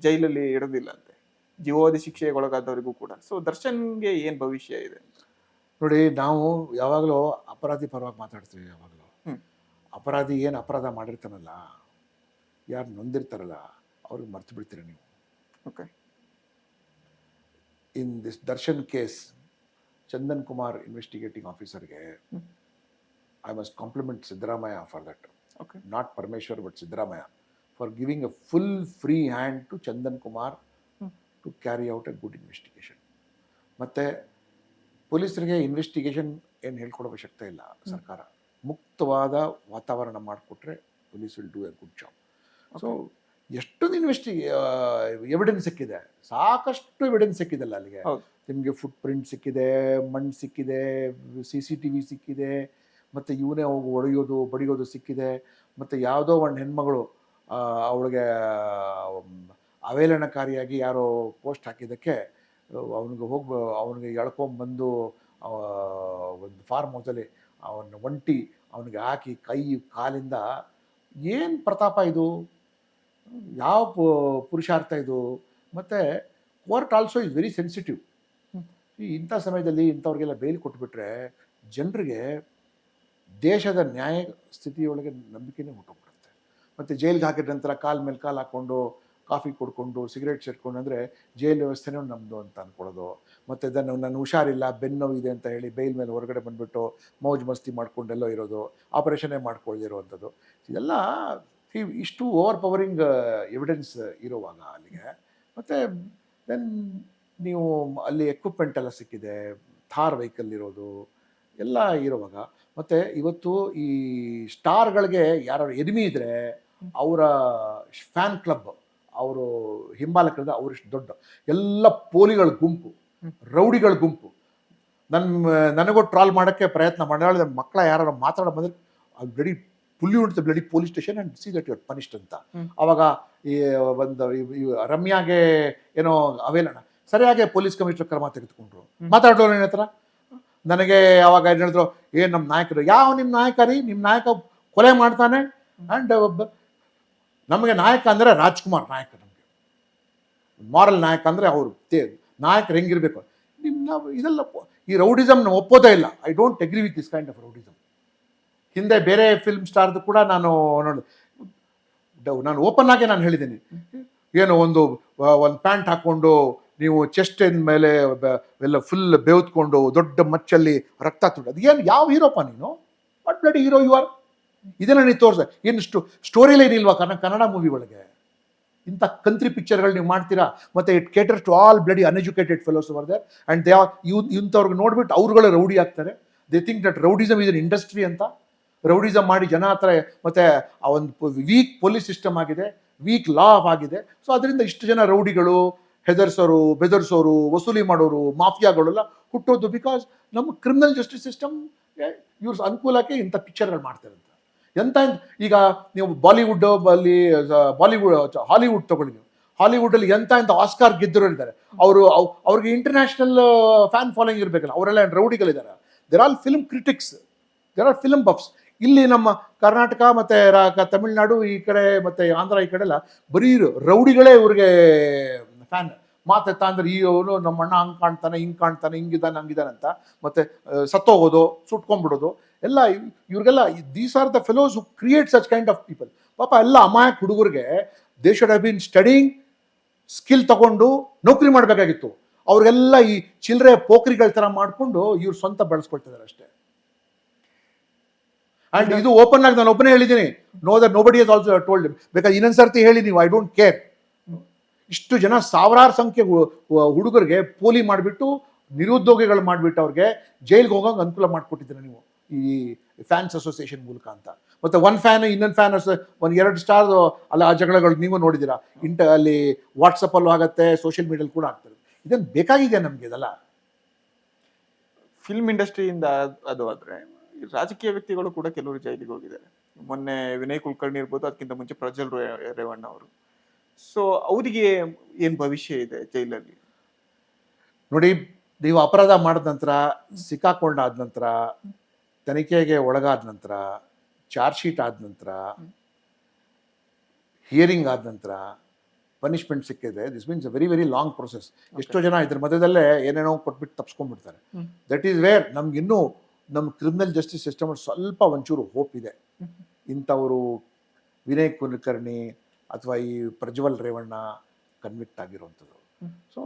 ಜೈಲಲ್ಲಿ ಇಡೋದಿಲ್ಲ ಅಂತೆ, ಜೀವಾವಧಿ ಶಿಕ್ಷೆಗೆ ಒಳಗಾದವರಿಗೂ ಕೂಡ. ಸೊ ದರ್ಶನ್ಗೆ ಏನು ಭವಿಷ್ಯ ಇದೆ? ನೋಡಿ, ನಾವು ಯಾವಾಗಲೂ ಅಪರಾಧಿ ಪರವಾಗಿ ಮಾತಾಡ್ತೀವಿ. ಯಾವಾಗಲೂ ಅಪರಾಧಿ ಏನು ಅಪರಾಧ ಮಾಡಿರ್ತಾನಲ್ಲ, ಯಾರು ನೊಂದಿರ್ತಾರಲ್ಲ, ಅವ್ರಿಗೆ ಮರ್ತು ಬಿಡ್ತೀರ ನೀವು. Okay, in this Darshan case, Chandan Kumar investigating ಆಫೀಸರ್ಗೆ I must compliment Siddaramaiah for that. Okay, not Parameshwar but Siddaramaiah for giving a full free hand to Chandan Kumar to carry out a good investigation. ಮತ್ತು ಪೊಲೀಸರಿಗೆ ಇನ್ವೆಸ್ಟಿಗೇಷನ್ ಏನು ಹೇಳ್ಕೊಡೋ ಅವಶ್ಯಕತೆ ಇಲ್ಲ. ಸರ್ಕಾರ ಮುಕ್ತವಾದ ವಾತಾವರಣ ಮಾಡಿಕೊಟ್ರೆ police will do A good job. So ಎಷ್ಟೊಂದು ಎವಿಡೆನ್ಸ್ ಸಿಕ್ಕಿದೆ, ಸಾಕಷ್ಟು ಎವಿಡೆನ್ಸ್ ಸಿಕ್ಕಿದೆಲ್ಲ ಅಲ್ಲಿಗೆ. ನಿಮಗೆ ಫುಟ್ ಪ್ರಿಂಟ್ ಸಿಕ್ಕಿದೆ, ಮಣ್ಣು ಸಿಕ್ಕಿದೆ, CCTV ಸಿಕ್ಕಿದೆ, ಮತ್ತು ಇವನೇ ಹೋಗಿ ಹೊಡೆಯೋದು ಬಡಿಯೋದು ಸಿಕ್ಕಿದೆ. ಮತ್ತು ಯಾವುದೋ ಒಂದು ಹೆಣ್ಮಗಳು ಅವಳಿಗೆ ಅವೇಲನಕಾರಿಯಾಗಿ ಯಾರೋ ಪೋಸ್ಟ್ ಹಾಕಿದ್ದಕ್ಕೆ ಅವನಿಗೆ ಎಳ್ಕೊಂಬಂದು ಒಂದು ಫಾರ್ಮ್ ಹೌಸಲ್ಲಿ ಅವನ ಒಂಟಿ ಅವನಿಗೆ ಹಾಕಿ ಕೈ ಕಾಲಿಂದ ಏನು ಪ್ರತಾಪ ಇದು, ಯಾವ ಪುರುಷಾರ್ಥ ಇದು. ಮತ್ತು court also is very sensitive. ಇಂಥ ಸಮಯದಲ್ಲಿ ಇಂಥವ್ರಿಗೆಲ್ಲ ಬೇಲ್ ಕೊಟ್ಬಿಟ್ರೆ ಜನರಿಗೆ ದೇಶದ ನ್ಯಾಯ ಸ್ಥಿತಿಯೊಳಗೆ ನಂಬಿಕೆನೇ ಹೊಟ್ಟೋಗ್ಬಿಡುತ್ತೆ. ಮತ್ತು ಜೈಲಿಗೆ ಹಾಕಿದ ನಂತರ ಕಾಲ ಮೇಲೆ ಕಾಲು ಹಾಕ್ಕೊಂಡು ಕಾಫಿ ಕುಡ್ಕೊಂಡು ಸಿಗರೇಟ್ ಸೇರ್ಕೊಂಡು ಅಂದರೆ ಜೈಲ್ ವ್ಯವಸ್ಥೆನೂ ನಮ್ಮದು ಅಂತ ಅಂದ್ಕೊಳ್ಳೋದು. ಮತ್ತು ಇದನ್ನು ನನ್ನ ಹುಷಾರಿಲ್ಲ ಬೆನ್ನೋವು ಇದೆ ಅಂತ ಹೇಳಿ ಬೈಲ್ ಮೇಲೆ ಹೊರಗಡೆ ಬಂದುಬಿಟ್ಟು ಮೌಜ್ ಮಸ್ತಿ ಮಾಡ್ಕೊಂಡೆಲ್ಲೋ ಇರೋದು, ಆಪರೇಷನ್ನೇ ಮಾಡ್ಕೊಳ್ಳಿರೋವಂಥದ್ದು. ಇದೆಲ್ಲ ಇಷ್ಟು ಓವರ್ ಪವರಿಂಗ್ ಎವಿಡೆನ್ಸ್ ಇರುವಾಗ ಅಲ್ಲಿಗೆ. ಮತ್ತು ದೆನ್ ನೀವು ಅಲ್ಲಿ ಎಕ್ವಿಪ್ಮೆಂಟ್ ಎಲ್ಲ ಸಿಕ್ಕಿದೆ, ಥಾರ್ ವೆಹಿಕಲ್ ಇರೋದು ಎಲ್ಲ ಇರುವಾಗ. ಮತ್ತು ಇವತ್ತು ಈ ಸ್ಟಾರ್ಗಳಿಗೆ ಯಾರು ಎನಿಮಿ ಇದ್ದರೆ ಅವರ ಫ್ಯಾನ್ ಕ್ಲಬ್, ಅವರು ಹಿಂಬಾಲಕರಿಂದ ಅವರಿಷ್ಟು ದೊಡ್ಡ ಎಲ್ಲ ಪೋಲಿಗಳ ಗುಂಪು, ರೌಡಿಗಳ ಗುಂಪು. ನನಗೂ ಟ್ರಾಲ್ ಮಾಡೋಕ್ಕೆ ಪ್ರಯತ್ನ ಮಾಡಿದ ಮಕ್ಕಳ ಯಾರು ಮಾತಾಡೋ ಬಂದರೆ ಬ್ಲಡಿ ಪುಲ್ಲಿ ಉಂಟು bloody police station and see that your punished ಅಂತ. ಅವಾಗ ಈ ಒಂದು ರಮ್ಯಾಗೆ ಏನೋ ಅವೇಲಣ ಸರಿಯಾಗಿ ಪೊಲೀಸ್ ಕಮಿಷನರ್ ಕ್ರಮ ತೆಗೆದುಕೊಂಡ್ರು. ಮಾತಾಡೋ ನನ್ನ ಹತ್ರ ನನಗೆ ಅವಾಗ ಏನು ಹೇಳಿದ್ರು, ಏನು ನಮ್ಮ ನಾಯಕರು, ಯಾವ ನಿಮ್ಮ ನಾಯಕ ರೀ, ನಿಮ್ಮ ನಾಯಕ ಕೊಲೆ ಮಾಡ್ತಾನೆ. ಆ್ಯಂಡ್ ನಮಗೆ ನಾಯಕ ಅಂದರೆ ರಾಜ್ಕುಮಾರ್ ನಾಯಕ, ನಮಗೆ ಮಾರಲ್ ನಾಯಕ ಅಂದರೆ ಅವರು ನಾಯಕರು ಹೆಂಗಿರಬೇಕು. ನಾವು ಇದೆಲ್ಲ ಈ ರೌಡಿಸಮ್ನ ಒಪ್ಪೋದೇ ಇಲ್ಲ. I don't agree with this kind of rowdyism. ಹಿಂದೆ ಬೇರೆ ಫಿಲ್ಮ್ ಸ್ಟಾರ್ದು ಕೂಡ ನಾನು ಓಪನ್ ಆಗಿ ನಾನು ಹೇಳಿದ್ದೀನಿ, ಏನು ಒಂದು ಪ್ಯಾಂಟ್ ಹಾಕ್ಕೊಂಡು ನೀವು ಚೆಸ್ಟ್ ಮೇಲೆ ಎಲ್ಲ ಫುಲ್ ಬೇವ್ತ್ಕೊಂಡು ದೊಡ್ಡ ಮಚ್ಚಲ್ಲಿ ರಕ್ತ ತುಡು, ಅದು ಏನು ಯಾವ ಹೀರೋಪ್ಪ ನೀನು, what bloody hero you are? ಇದನ್ನು ನೀವು ತೋರಿಸ ಏನು ಸ್ಟೋರಿ ಲೈನ್ ಇಲ್ವಾ ಕನ್ನಡ ಮೂವಿ ಒಳಗೆ? ಇಂಥ ಕಂಟ್ರಿ ಪಿಕ್ಚರ್ಗಳು ನೀವು ಮಾಡ್ತೀರಾ. ಮತ್ತು it caters to all bloody uneducated fellows over there and they are ಇಂಥವ್ರಿಗೆ ನೋಡ್ಬಿಟ್ಟು ಅವ್ರುಗಳೇ ರೌಡಿ ಆಗ್ತಾರೆ. They think that rowdyism is an industry ಅಂತ. ರೌಡಿಸಮ್ ಮಾಡಿ ಜನ ಹತ್ರ, ಮತ್ತು ಆ ಒಂದು ವೀಕ್ ಪೊಲೀಸ್ ಸಿಸ್ಟಮ್ ಆಗಿದೆ, ವೀಕ್ ಲಾ ಆಗಿದೆ. ಸೊ ಅದರಿಂದ ಇಷ್ಟು ಜನ ರೌಡಿಗಳು, ಹೆದರ್ಸೋರು, ಬೆದರ್ಸೋರು, ವಸೂಲಿ ಮಾಡೋರು, ಮಾಫಿಯಾಗಳೆಲ್ಲ ಹುಟ್ಟೋದು. ಬಿಕಾಸ್ ನಮ್ಮ ಕ್ರಿಮಿನಲ್ ಜಸ್ಟಿಸ್ ಸಿಸ್ಟಮ್ ಇವ್ರ ಅನುಕೂಲಕ್ಕೆ ಇಂಥ ಪಿಕ್ಚರ್ಗಳು ಮಾಡ್ತಾರಂತ. ಎಂಥ ಈಗ ನೀವು ಬಾಲಿವುಡ್ ಅಲ್ಲಿ ಹಾಲಿವುಡ್ ತಗೊಳ್ಳಿ, ನೀವು ಹಾಲಿವುಡಲ್ಲಿ ಎಂಥ ಆಸ್ಕಾರ್ ಗೆದ್ದರು ಇದ್ದಾರೆ. ಅವ್ರಿಗೆ ಇಂಟರ್ನ್ಯಾಷನಲ್ ಫ್ಯಾನ್ ಫಾಲೋಯಿಂಗ್ ಇರಬೇಕಲ್ಲ, ಅವರೆಲ್ಲ ರೌಡಿಗಳಿದ್ದಾರೆ. There all film critics, there are film buffs. ಇಲ್ಲಿ ನಮ್ಮ ಕರ್ನಾಟಕ ಮತ್ತು ತಮಿಳ್ನಾಡು ಈ ಕಡೆ ಮತ್ತು ಆಂಧ್ರ ಈ ಕಡೆ ಎಲ್ಲ ಬರೀ ರೌಡಿಗಳೇ ಇವ್ರಿಗೆ ಫ್ಯಾನ್. ಮಾತೆತ್ತ ಅಂದ್ರೆ ಈ ಅವನು ನಮ್ಮ ಅಣ್ಣ ಹಂಗೆ ಕಾಣ್ತಾನೆ, ಹಿಂಗೆ ಕಾಣ್ತಾನೆ, ಹಿಂಗಿದ್ದಾನೆ ಹಂಗಿದ್ದಾನೆ ಅಂತ. ಮತ್ತು ಸತ್ತೋಗೋದು, ಸುಟ್ಕೊಂಡ್ಬಿಡೋದು ಎಲ್ಲ ಇವ್ರಿಗೆಲ್ಲ. ದೀಸ್ ಆರ್ ದ ಫೆಲೋಸ್ ಹು create such kind of people. ಪಾಪ ಎಲ್ಲ ಅಮಾಯಕ ಹುಡುಗರಿಗೆ they should have been studying, skill ತಗೊಂಡು ನೌಕರಿ ಮಾಡಬೇಕಾಗಿತ್ತು. ಅವ್ರಿಗೆಲ್ಲ ಈ ಚಿಲ್ಲರೆ ಪೋಖ್ರಿಗಳ ಥರ ಮಾಡಿಕೊಂಡು ಇವ್ರು ಸ್ವಂತ ಬೆಳೆಸ್ಕೊಳ್ತಿದ್ದಾರೆ ಅಷ್ಟೇ. ಆ್ಯಂಡ್ ಇದು ಓಪನ್ ಆಗಿ ನಾನು ಒಬ್ಬನೇ ಹೇಳಿದ್ದೀನಿ, ನೋಬಡಿ ಹಸ್ ಆಲ್ಸೋ ಟೋಲ್ಡ್. ಬೇಕಾದ್ರೆ ಇನ್ನೊಂದು ಸರ್ತಿ ಹೇಳಿ ನೀವು, ಐ ಡೋಂಟ್ ಕೇರ್. ಇಷ್ಟು ಜನ ಸಾವಿರಾರು ಸಂಖ್ಯೆ ಹುಡುಗರಿಗೆ ಪೋಲಿ ಮಾಡಿಬಿಟ್ಟು, ನಿರುದ್ಯೋಗಿಗಳು ಮಾಡಿಬಿಟ್ಟು ಅವ್ರಿಗೆ ಜೈಲ್ಗೆ ಹೋಗೋಂಗೆ ಅನುಕೂಲ ಮಾಡಿಕೊಟ್ಟಿದ್ದೀರ ನೀವು ಈ ಫ್ಯಾನ್ಸ್ ಅಸೋಸಿಯೇಷನ್ ಮೂಲಕ ಅಂತ. ಮತ್ತು ಒಂದು ಫ್ಯಾನ್ ಇನ್ನೊಂದು ಫ್ಯಾನ್ ಒಂದು 2 ಸ್ಟಾರ್ ಅಲ್ಲ ಆ ಜಗಳಗಳು ನೀವು ನೋಡಿದ್ದೀರಾ. ಅಲ್ಲಿ ವಾಟ್ಸಪ್ಪಲ್ಲೂ ಆಗುತ್ತೆ, ಸೋಷಿಯಲ್ ಮೀಡಿಯಲ್ಲಿ ಕೂಡ ಆಗ್ತದೆ. ಇದನ್ನು ಬೇಕಾಗಿದೆ ನಮಗೆ. ಇದೆಲ್ಲ ಫಿಲ್ಮ್ ಇಂಡಸ್ಟ್ರಿಯಿಂದ ಅದು ಆದರೆ ರಾಜಕೀಯ ವ್ಯಕ್ತಿಗಳು ಕೂಡ ಕೆಲವರು ಜೈಲಿಗೆ ಹೋಗಿದ್ದಾರೆ. ಮೊನ್ನೆ ವಿನಯ್ ಕುಲಕರ್ಣಿ ಇರ್ಬೋದು, ಅದಕ್ಕಿಂತ ಮುಂಚೆ ಪ್ರಜ್ವಲ್ ರೇವಣ್ಣ ಅವರು. ಸೊ ಅವರಿಗೆ ಏನು ಭವಿಷ್ಯ ಇದೆ ಜೈಲಲ್ಲಿ? ನೋಡಿ, ನೀವು ಅಪರಾಧ ಮಾಡಿದ ನಂತರ, ಸಿಕ್ಕಾಕೊಂಡಾದ ನಂತರ, ತನಿಖೆಗೆ ಒಳಗಾದ ನಂತರ, ಚಾರ್ಜ್ ಶೀಟ್ ಆದ ನಂತರ, ಹಿಯರಿಂಗ್ ಆದ ನಂತರ ಪನಿಷ್ಮೆಂಟ್ ಸಿಕ್ಕಿದೆ. This means a very very long process. ಎಷ್ಟೋ ಜನ ಇದ್ರ ಮಧ್ಯದಲ್ಲೇ ಏನೇನೋ ಕೊಟ್ಬಿಟ್ಟು ತಪ್ಸ್ಕೊಂಡ್ಬಿಡ್ತಾರೆ. ದಟ್ ಈಸ್ ವೇರ್ ನಮ್ಗಿನ್ನೂ ನಮ್ಮ ಕ್ರಿಮಿನಲ್ ಜಸ್ಟಿಸ್ ಸಿಸ್ಟಮ್ ಸ್ವಲ್ಪ ಒಂಚೂರು ಹೋಪ್ ಇದೆ. ಇಂಥವರು ವಿನಯ್ ಕುಲಕರ್ಣಿ ಅಥವಾ ಈ ಪ್ರಜ್ವಲ್ ರೇವಣ್ಣ ಕನ್ವಿಕ್ಟ್ ಆಗಿರುವಂಥದ್ದು. ಸೊ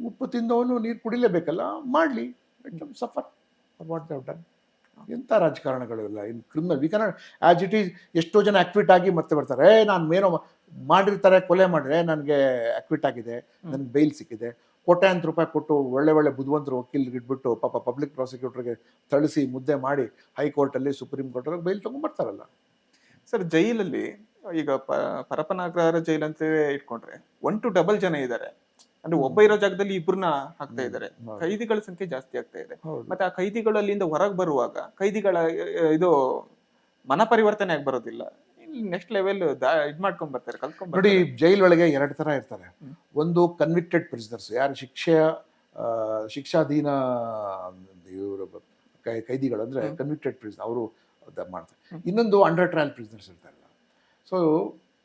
ಉಪ್ಪು ತಿಂದವನು ನೀರು ಕುಡಿಲೇಬೇಕಲ್ಲ, ಮಾಡಲಿ, ಸಫರ್ ವಾಟ್ ದೇ ಡನ್. ಎಂಥ ರಾಜಕಾರಣಗಳು ಇಲ್ಲ in criminal. V cannot as it is. ಎಷ್ಟೋ ಜನ ಅಕ್ವಿಟ್ ಆಗಿ ಮತ್ತೆ ಬರ್ತಾರೆ, ನಾನು ಏನೋ ಮಾಡಿರ್ತಾರೆ, ಕೊಲೆ ಮಾಡಿದ್ರೆ ನನಗೆ ಅಕ್ವಿಟ್ ಆಗಿದೆ, ನನಗೆ ಬೈಲ್ ಸಿಕ್ಕಿದೆ, ಕೋಟ್ಯಾಂತರ ರೂಪಾಯಿ ಕೊಟ್ಟು ಒಳ್ಳೆ ಬುದ್ಧಿವಂತರು ವಕೀಲರಿಗೆ ಇಟ್ಬಿಟ್ಟು ಪಾಪ ಪಬ್ಲಿಕ್ ಪ್ರಾಸಿಕ್ಯೂಟರ್ಗೆ ಥಳಿಸಿ ಮುದ್ದೆ ಮಾಡಿ ಹೈಕೋರ್ಟಲ್ಲಿ, ಸುಪ್ರೀಂ ಕೋರ್ಟಲ್ಲಿ ಬೈಲ್ ತೊಗೊಂಡ್ಬರ್ತಾರಲ್ಲ. ಸರ್, ಜೈಲಲ್ಲಿ ಈಗ ಪರಪನಾಗ್ರಹಾರ ಜೈಲ್ ಅಂತ ಇಟ್ಕೊಂಡ್ರೆ 1 to 2 ಜನ ಇದ್ದಾರೆ. ಅಂದ್ರೆ ಒಬ್ಬ ಇರೋ ಜಾಗದಲ್ಲಿ ಇಬ್ಬರನ್ನ ಹಾಕ್ತಾ ಇದ್ದಾರೆ. ಕೈದಿಗಳ ಸಂಖ್ಯೆ ಜಾಸ್ತಿ ಆಗ್ತಾ ಇದೆ. ಮತ್ತೆ ಆ ಕೈದಿಗಳು ಅಲ್ಲಿಂದ ಹೊರಗೆ ಬರುವಾಗ ಕೈದಿಗಳ ಇದು ಮನ ಪರಿವರ್ತನೆ ಆಗಿ ಬರೋದಿಲ್ಲ. ನೆಕ್ಸ್ಟ್ ಲೆವೆಲ್ ಇದ್ ಮಾಡ್ಕೊಂಡ್ ಬರ್ತಾರೆ, ಕಲ್ತ್ಕೊಂಡ್. ನೋಡಿ, ಜೈಲ್ ಒಳಗೆ 2 ಥರ ಇರ್ತಾರೆ. ಒಂದು ಕನ್ವಿಕ್ಟೆಡ್ ಪ್ರಿಸನರ್ಸ್, ಯಾರು ಶಿಕ್ಷಾಧೀನ ಇವರು ಕೈದಿಗಳು ಅಂದರೆ ಕನ್ವಿಕ್ಟೆಡ್ ಪ್ರಿಸನ್ ಅವರು ಮಾಡ್ತಾರೆ. ಇನ್ನೊಂದು ಅಂಡರ್ ಟ್ರಯಲ್ ಪ್ರಿಸನರ್ಸ್ ಇರ್ತಾರಲ್ಲ. ಸೊ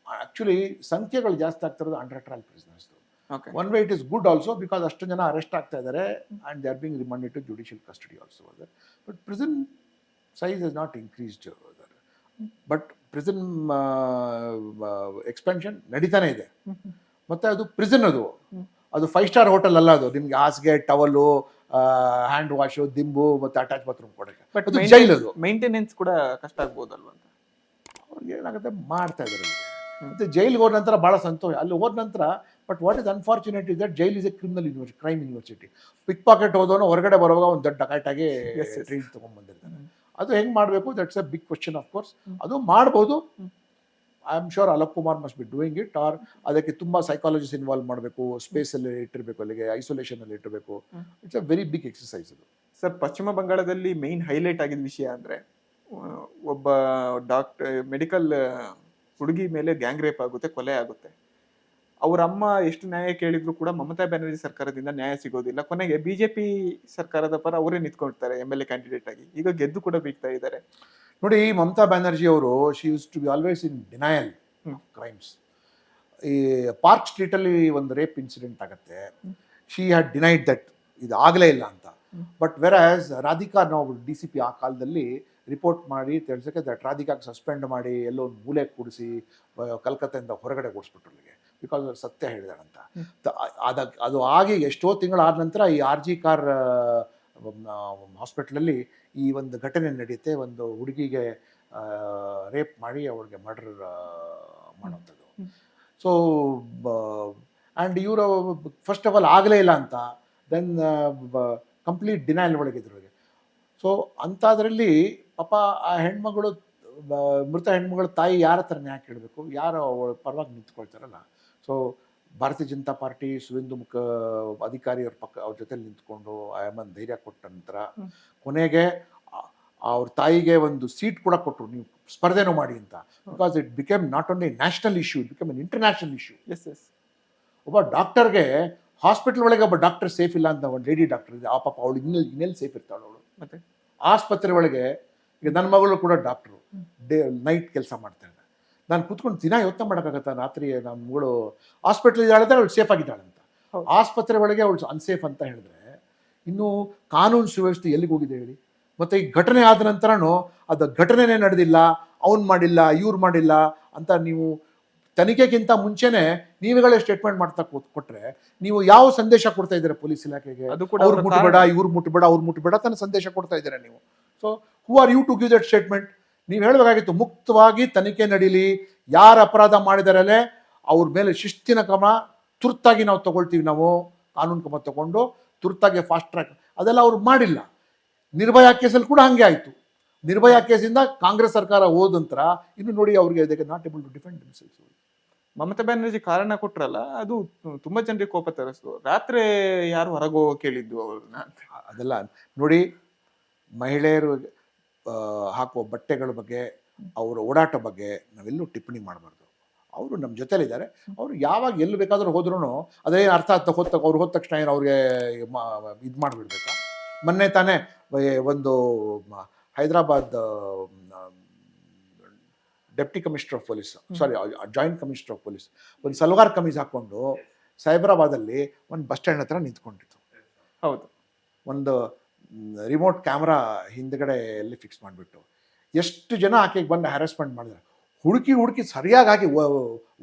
ಆ್ಯಕ್ಚುಲಿ ಸಂಖ್ಯೆಗಳು ಜಾಸ್ತಿ ಆಗ್ತಿರೋದು under trial prisoners. Okay. One way it is good also because ಅಷ್ಟು ಜನ ಅರೆಸ್ಟ್ ಆಗ್ತಾ ಇದ್ದಾರೆ and they are being remanded to judicial custody also. But prison size is not increased. But prison expansion ನಡೀತಾನೆ ಇದೆ. ಮತ್ತು ಅದು ಪ್ರಿಸನ್, ಅದು 5 star hotel ಅಲ್ಲ. ಅದು ನಿಮ್ಗೆ ಹಾಸಿಗೆ, ಟವಲು, ಹ್ಯಾಂಡ್ ವಾಶು, ದಿಂಬು ಮತ್ತು ಅಟ್ಯಾಚ್ ಬಾತ್ರೂಮ್ ಕೊಡೋಕ್ಕೆ. ಬಟ್ ಅದು ಜೈಲ್. ಅದು ಮೇಂಟೆನೆನ್ಸ್ ಕೂಡ ಕಷ್ಟ ಆಗ್ಬೋದಲ್ವ ಅಂತ ಅವ್ರಿಗೆ ಏನಾಗುತ್ತೆ ಮಾಡ್ತಾ ಇದ್ದಾರೆ. ಮತ್ತು ಜೈಲ್ಗೆ ಹೋದ ನಂತರ ಭಾಳ ಸಂತೋಷ. ಅಲ್ಲಿ ಹೋದ ನಂತರ but what is unfortunate is that jail is a criminal university, crime university. Pick pocket ಹೋದವನು ಹೊರಗಡೆ ಬರುವಾಗ ಒಂದು ದೊಡ್ಡ ಡಕಾಟಾಗಿ ಟ್ರೀಟ್ ತೊಗೊಂಡ್ಬಂದಿರ್ತಾನೆ. ಅದು ಹೆಂಗೆ ಮಾಡಬೇಕು, that's a big question of course. ಅದು ಮಾಡ್ಬೋದು. I am sure Alok Kumar must be doing it. Or ಅದಕ್ಕೆ ತುಂಬ ಸೈಕಾಲಜಿಸ್ಟ್ ಇನ್ವಾಲ್ವ್ ಮಾಡಬೇಕು, ಸ್ಪೇಸಲ್ಲಿ ಇಟ್ಟಿರಬೇಕು, ಅಲ್ಲಿಗೆ ಐಸೋಲೇಷನಲ್ಲಿ ಇಟ್ಟಿರಬೇಕು. It's a very big exercise ಇದು. ಸರ್, ಪಶ್ಚಿಮ ಬಂಗಾಳದಲ್ಲಿ ಮೇನ್ ಹೈಲೈಟ್ ಆಗಿದ್ದ ವಿಷಯ ಅಂದರೆ ಒಬ್ಬ ಮೆಡಿಕಲ್ ಹುಡುಗಿ ಮೇಲೆ ಗ್ಯಾಂಗ್ ರೇಪ್ ಆಗುತ್ತೆ, ಕೊಲೆ ಆಗುತ್ತೆ. ಅವ್ರ ಅಮ್ಮ ಎಷ್ಟು ನ್ಯಾಯ ಕೇಳಿದ್ರು ಕೂಡ ಮಮತಾ ಬ್ಯಾನರ್ಜಿ ಸರ್ಕಾರದಿಂದ ನ್ಯಾಯ ಸಿಗೋದಿಲ್ಲ. ಕೊನೆಗೆ ಬಿಜೆಪಿ ಸರ್ಕಾರದ ಪರ ಅವರೇ ನಿಂತ್ಕೊಳ್ತಾರೆ MLA ಕ್ಯಾಂಡಿಡೇಟ್ ಆಗಿ. ಈಗ ಗೆದ್ದು ಕೂಡ ಬೀಗ್ತಾ ಇದ್ದಾರೆ. ನೋಡಿ, ಮಮತಾ ಬ್ಯಾನರ್ಜಿ ಅವರು she used to be always in denial crimes. ಈ ಪಾರ್ಕ್ ಸ್ಟ್ರೀಟಲ್ಲಿ ಒಂದು ರೇಪ್ ಇನ್ಸಿಡೆಂಟ್ ಆಗುತ್ತೆ. ಶಿ ಹ್ಯಾಡ್ ಡಿನೈಡ್ ದಟ್ ಇದು ಆಗಲೇ ಇಲ್ಲ ಅಂತ. ಬಟ್ ವೆರಾಸ್ ರಾಧಿಕಾ, ನಾವು DCP ಆ ಕಾಲದಲ್ಲಿ ರಿಪೋರ್ಟ್ ಮಾಡಿ ತಿಳಿಸೋಕ್ಕೆ ದಟ್ ರಾಧಿಕಾಗೆ ಸಸ್ಪೆಂಡ್ ಮಾಡಿ ಎಲ್ಲೋ ಒಂದು ಮೂಲೆ ಕೂಡಿಸಿ ಕಲ್ಕತ್ತೆಯಿಂದ ಹೊರಗಡೆ ಓಡಿಸ್ಬಿಟ್ರು ಅಲ್ಲಿಗೆ, ಬಿಕಾಸ್ ಸತ್ಯ ಹೇಳಿದಾರಂತ. ಅದು ಆಗಿ ಎಷ್ಟೋ ತಿಂಗಳಾದ ನಂತರ ಈ RG ಕಾರ್ ಹಾಸ್ಪಿಟ್ಲಲ್ಲಿ ಈ ಒಂದು ಘಟನೆ ನಡೆಯುತ್ತೆ. ಒಂದು ಹುಡುಗಿಗೆ ರೇಪ್ ಮಾಡಿ ಅವಳಿಗೆ ಮರ್ಡರ್ ಮಾಡೋಂಥದ್ದು. ಸೊ ಆ್ಯಂಡ್ ಇವರು ಫಸ್ಟ್ ಆಫ್ ಆಲ್ ಆಗಲೇ ಇಲ್ಲ ಅಂತ, ದೆನ್ ಕಂಪ್ಲೀಟ್ ಡಿನೈಲ್ ಒಳಗಿದ್ರು. ಸೊ ಅಂಥದ್ರಲ್ಲಿ ಪಾಪ ಆ ಹೆಣ್ಮಗಳು, ಮೃತ ಹೆಣ್ಮಗಳ ತಾಯಿ ಯಾರ ಹತ್ರ ನ್ಯಾಯ ಕೇಳಬೇಕು, ಯಾರು ಅವಳ ಪರವಾಗಿ ನಿಂತ್ಕೊಳ್ತಾರಲ್ಲ. ಸೊ ಭಾರತೀಯ ಜನತಾ ಪಾರ್ಟಿ ಸುವೇಂದು ಮುಖ ಅಧಿಕಾರಿಯವ್ರ ಅವ್ರ ಜೊತೆಲಿ ನಿಂತ್ಕೊಂಡು ಆಯಮ್ಮನ ಧೈರ್ಯ ಕೊಟ್ಟ ನಂತರ ಕೊನೆಗೆ ಅವ್ರ ತಾಯಿಗೆ ಒಂದು ಸೀಟ್ ಕೂಡ ಕೊಟ್ಟರು, ನೀವು ಸ್ಪರ್ಧೆನೂ ಮಾಡಿ ಅಂತ. Because it became not only national issue, it became an international issue. ಒಬ್ಬ ಡಾಕ್ಟರ್ಗೆ ಹಾಸ್ಪಿಟಲ್ ಒಳಗೆ ಒಬ್ಬ ಡಾಕ್ಟರ್ ಸೇಫ್ ಇಲ್ಲ ಅಂತ, ಒಂದು ಲೇಡಿ ಡಾಕ್ಟರ್ ಇದೆ, ಆ ಪಾಪ ಅವಳು ಇನ್ನೆಲ್ಲಿ ಸೇಫ್ ಇರ್ತಾಳು ಅವಳು. ಮತ್ತೆ ಆಸ್ಪತ್ರೆ ಒಳಗೆ ಈಗ ನನ್ನ ಮಗಳು ಕೂಡ ಡಾಕ್ಟ್ರು, ನೈಟ್ ಕೆಲಸ ಮಾಡ್ತಾ ಇದ್ದಾರೆ. ನಾನು ಕೂತ್ಕೊಂಡು ದಿನ ಯೋಚನೆ ಮಾಡೋಕ್ಕಾಗತ್ತಾ, ರಾತ್ರಿ ನಮ್ಮ ಮಗಳು ಹಾಸ್ಪಿಟ್ಲ್ ಇದ್ದಾಳೆ, ಅವಳು ಸೇಫ್ ಆಗಿದ್ದಾಳೆ ಅಂತ. ಆಸ್ಪತ್ರೆ ಒಳಗೆ ಅವಳು ಅನ್ಸೇಫ್ ಅಂತ ಹೇಳಿದ್ರೆ ಇನ್ನು ಕಾನೂನು ಸುವ್ಯವಸ್ಥೆ ಎಲ್ಲಿಗೆ ಹೋಗಿದೆ ಹೇಳಿ. ಮತ್ತು ಈ ಘಟನೆ ಆದ ನಂತರನೂ ಅದು ಘಟನೆನೇ ನಡೆದಿಲ್ಲ, ಅವ್ನು ಮಾಡಿಲ್ಲ, ಇವ್ರು ಮಾಡಿಲ್ಲ ಅಂತ ನೀವು ತನಿಖೆಗಿಂತ ಮುಂಚೆನೆ ನೀವುಗಳೇ ಸ್ಟೇಟ್ಮೆಂಟ್ ಮಾಡ್ತಾ ಕೊಟ್ರೆ ನೀವು ಯಾವ ಸಂದೇಶ ಕೊಡ್ತಾ ಇದ್ದೀರಾ ಪೊಲೀಸ್ ಇಲಾಖೆಗೆ? ಅವ್ರು ಮುಟ್ಬೇಡ, ಇವ್ರು ಮುಟ್ಬೇಡ, ಅವ್ರು ಮುಟ್ಬೇಡ ತನ್ನ ಸಂದೇಶ ಕೊಡ್ತಾ ಇದ್ದೀರಾ ನೀವು. So who are you to give that statement? ನೀವು ಹೇಳಬೇಕಾಗಿತ್ತು ಮುಕ್ತವಾಗಿ ತನಿಖೆ ನಡೀಲಿ, ಯಾರು ಅಪರಾಧ ಮಾಡಿದಾರಲ್ಲೇ ಅವ್ರ ಮೇಲೆ ಶಿಸ್ತಿನ ಕ್ರಮ ತುರ್ತಾಗಿ ನಾವು ತಗೊಳ್ತೀವಿ, ನಾವು ಕಾನೂನು ಕ್ರಮ ತಗೊಂಡು ತುರ್ತಾಗಿ ಫಾಸ್ಟ್ ಟ್ರ್ಯಾಕ್. ಅದೆಲ್ಲ ಅವ್ರು ಮಾಡಿಲ್ಲ. ನಿರ್ಭಯಾ ಕೇಸಲ್ಲಿ ಕೂಡ ಹಂಗೆ ಆಯಿತು. ನಿರ್ಭಯಾ ಕೇಸಿಂದ ಕಾಂಗ್ರೆಸ್ ಸರ್ಕಾರ ಹೋದ ನಂತರ ಇನ್ನು ನೋಡಿ ಅವ್ರಿಗೆ ಅದಕ್ಕೆ not able to defend themselves. Mamata Banerjee ಕಾರಣ ಕೊಟ್ರಲ್ಲ, ಅದು ತುಂಬಾ ಜನರಿಗೆ ಕೋಪ ತರಿಸ್ತು. ರಾತ್ರಿ ಯಾರು ಹೊರಗೆ ಹೋಗೋ ಕೇಳಿದ್ದು ಅವ್ರನ್ನ? ಅದೆಲ್ಲ ನೋಡಿ, ಮಹಿಳೆಯರು ಹಾಕುವ ಬಟ್ಟೆಗಳ ಬಗ್ಗೆ, ಅವರ ಓಡಾಟ ಬಗ್ಗೆ ನಾವೆಲ್ಲೂ ಟಿಪ್ಪಣಿ ಮಾಡಬಾರ್ದು. ಅವರು ನಮ್ಮ ಜೊತೆಲಿದ್ದಾರೆ. ಅವರು ಯಾವಾಗ ಎಲ್ಲಿ ಬೇಕಾದರೂ ಹೋದ್ರೂ ಅದೇನು ಅರ್ಥ ಅವ್ರು ಹೋದ ತಕ್ಷಣ ಏನು ಅವ್ರಿಗೆ ಇದು ಮಾಡಿಬಿಡ್ಬೇಕಾ? ಮೊನ್ನೆ ತಾನೇ ಒಂದು Hyderabad deputy commissioner of police, sorry joint commissioner of police, ಒಂದು ಸಲ್ವಾರ್ ಕಮೀಸ್ ಹಾಕ್ಕೊಂಡು ಸೈಬರಾಬಾದಲ್ಲಿ ಒಂದು ಬಸ್ ಸ್ಟ್ಯಾಂಡ್ ಹತ್ರ ನಿಂತ್ಕೊಂಡಿತ್ತು. ಹೌದು, ಒಂದು ರಿಮೋಟ್ ಕ್ಯಾಮ್ರಾ ಹಿಂದ್ಗಡೆ ಎಲ್ಲಿ ಫಿಕ್ಸ್ ಮಾಡಿಬಿಟ್ಟು ಎಷ್ಟು ಜನ ಆಕೆಗೆ ಬಂದು ಹ್ಯಾರಾಸ್ಮೆಂಟ್ ಮಾಡಿದ್ದಾರೆ. ಹುಡುಕಿ ಸರಿಯಾಗಿ ಹಾಕಿ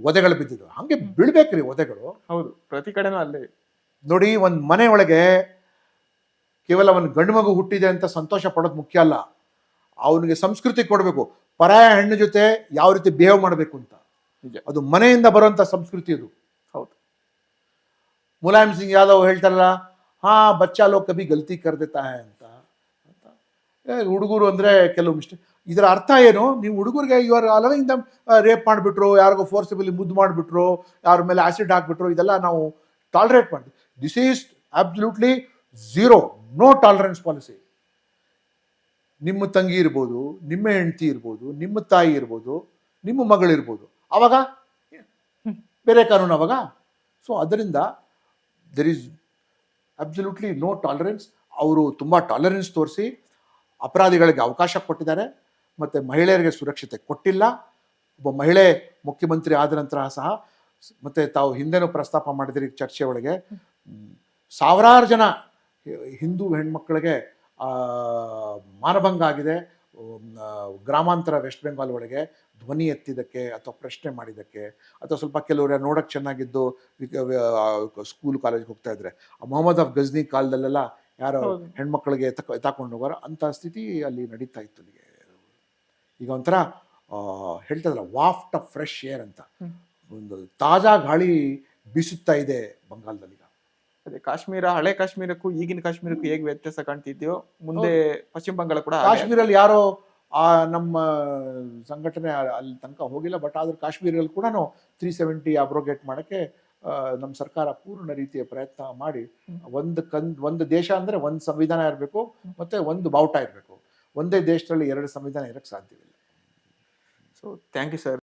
ಒದೆಗಳು ಬಿದ್ದಿದ್ದು. ಹಾಗೆ ಬೀಳ್ಬೇಕ್ರಿ ಒದೆಗಳು. ಹೌದು, ಪ್ರತಿ ಕಡೆನೂ ಅಲ್ಲೇ ನೋಡಿ. ಒಂದು ಮನೆ ಒಳಗೆ ಕೇವಲ ಒಂದು ಗಂಡು ಮಗು ಹುಟ್ಟಿದೆ ಅಂತ ಸಂತೋಷ ಪಡೋದು ಮುಖ್ಯ ಅಲ್ಲ, ಅವನಿಗೆ ಸಂಸ್ಕೃತಿ ಕೊಡಬೇಕು. ಪರಾಯ ಹೆಣ್ಣು ಜೊತೆ ಯಾವ ರೀತಿ ಬಿಹೇವ್ ಮಾಡಬೇಕು ಅಂತ, ಅದು ಮನೆಯಿಂದ ಬರುವಂಥ ಸಂಸ್ಕೃತಿ ಅದು. ಹೌದು. ಮುಲಾಯಂ ಸಿಂಗ್ ಯಾದವ್ ಹೇಳ್ತಾರಲ್ಲ, ಹಾ ಬಚ್ಚಾ ಲೋಗ್ ಕಭಿ ಗಲ್ತಿ ಕರ್ ದೇತಾ ಹೈ ಅಂತ. ಹುಡುಗರು ಅಂದರೆ ಕೆಲವು ಮಿಸ್ಟೇಕ್. ಇದರ ಅರ್ಥ ಏನು? ನೀವು ಹುಡುಗರಿಗೆ ಇವರು ಅಲವಿಂದ ರೇಪ್ ಮಾಡಿಬಿಟ್ರು, ಯಾರಿಗೋ ಫೋರ್ಸಿಬಲಿ ಮುದ್ದು ಮಾಡಿಬಿಟ್ರು, ಯಾರ ಮೇಲೆ ಆ್ಯಸಿಡ್ ಹಾಕ್ಬಿಟ್ರು, ಇದೆಲ್ಲ ನಾವು ಟಾಲರೇಟ್ ಮಾಡ್ತೀವಿ. This is absolutely zero, no tolerance policy. ನಿಮ್ಮ ತಂಗಿ ಇರ್ಬೋದು, ನಿಮ್ಮ ಹೆಂಡತಿ ಇರ್ಬೋದು, ನಿಮ್ಮ ತಾಯಿ ಇರ್ಬೋದು, ನಿಮ್ಮ ಮಗಳಿರ್ಬೋದು, ಆವಾಗ ಬೇರೆ ಕಾನೂನು ಅವಾಗ. ಸೊ ಅದರಿಂದ there is absolutely no tolerance. ಅವರು ತುಂಬ ಟಾಲರೆನ್ಸ್ ತೋರಿಸಿ ಅಪರಾಧಿಗಳಿಗೆ ಅವಕಾಶ ಕೊಟ್ಟಿದ್ದಾರೆ, ಮತ್ತು ಮಹಿಳೆಯರಿಗೆ ಸುರಕ್ಷತೆ ಕೊಟ್ಟಿಲ್ಲ. ಒಬ್ಬ ಮಹಿಳೆ ಮುಖ್ಯಮಂತ್ರಿ ಆದ ನಂತರ ಸಹ, ಮತ್ತು ತಾವು ಹಿಂದೆನೂ ಪ್ರಸ್ತಾಪ ಮಾಡಿದಿರಿ ಚರ್ಚೆ ಒಳಗೆ, ಸಾವಿರಾರು ಜನ ಹಿಂದೂ ಹೆಣ್ಮಕ್ಳಿಗೆ ಮಾನಭಂಗ ಆಗಿದೆ. ಗ್ರಾಮಾಂತರ ವೆಸ್ಟ್ ಬೆಂಗಾಲ್ ಒಳಗೆ ಧ್ವನಿ ಎತ್ತಿದ್ದಕ್ಕೆ ಅಥವಾ ಪ್ರಶ್ನೆ ಮಾಡಿದ್ದಕ್ಕೆ, ಅಥವಾ ಸ್ವಲ್ಪ ಕೆಲವರು ನೋಡೋಕ್ಕೆ ಚೆನ್ನಾಗಿದ್ದು ಸ್ಕೂಲ್ ಕಾಲೇಜ್ಗೆ ಹೋಗ್ತಾ ಇದ್ರೆ ಮೊಹಮ್ಮದ್ ಅಫ್ ಗಜ್ನಿ ಕಾಲದಲ್ಲೆಲ್ಲ ಯಾರೋ ಹೆಣ್ಮಕ್ಳಿಗೆ ಎತ್ತಾಕೊಂಡು ಹೋಗೋರು ಅಂಥ ಸ್ಥಿತಿ ಅಲ್ಲಿ ನಡೀತಾ ಇತ್ತು. ಅಲ್ಲಿಗೆ ಈಗ ಒಂಥರ ಹೇಳ್ತಾಯಿದ್ರಲ್ಲ, ವಾಫ್ಟ್ ಆಫ್ ಫ್ರೆಶ್ ಏರ್ ಅಂತ, ಒಂದು ತಾಜಾ ಗಾಳಿ ಬೀಸುತ್ತಾ ಇದೆ ಬಂಗಾಲದಲ್ಲಿ. ಅದೇ ಕಾಶ್ಮೀರ, ಹಳೆ ಕಾಶ್ಮೀರಕ್ಕೂ ಈಗಿನ ಕಾಶ್ಮೀರಕ್ಕೂ ಹೇಗೆ ವ್ಯತ್ಯಾಸ ಕಾಣ್ತಿದ್ಯೋ ಮುಂದೆ ಪಶ್ಚಿಮ ಬಂಗಾಳ ಕೂಡ ಕಾಶ್ಮೀರಲ್ಲಿ ಯಾರೋ ನಮ್ಮ ಸಂಘಟನೆ ಅಲ್ಲಿ ತನಕ ಹೋಗಿಲ್ಲ, ಬಟ್ ಆದ್ರೆ ಕಾಶ್ಮೀರಲ್ಲಿ ಕೂಡ 370 ಅಬ್ರೋಗೇಟ್ ಮಾಡೋಕ್ಕೆ ನಮ್ಮ ಸರ್ಕಾರ ಪೂರ್ಣ ರೀತಿಯ ಪ್ರಯತ್ನ ಮಾಡಿ, ಒಂದು ದೇಶ ಅಂದರೆ ಒಂದು ಸಂವಿಧಾನ ಇರಬೇಕು, ಮತ್ತು ಒಂದು ಬಾವುಟ ಇರಬೇಕು. ಒಂದೇ ದೇಶದಲ್ಲಿ ಎರಡು ಸಂವಿಧಾನ ಇರೋಕ್ಕೆ ಸಾಧ್ಯವಿಲ್ಲ. So thank you sir.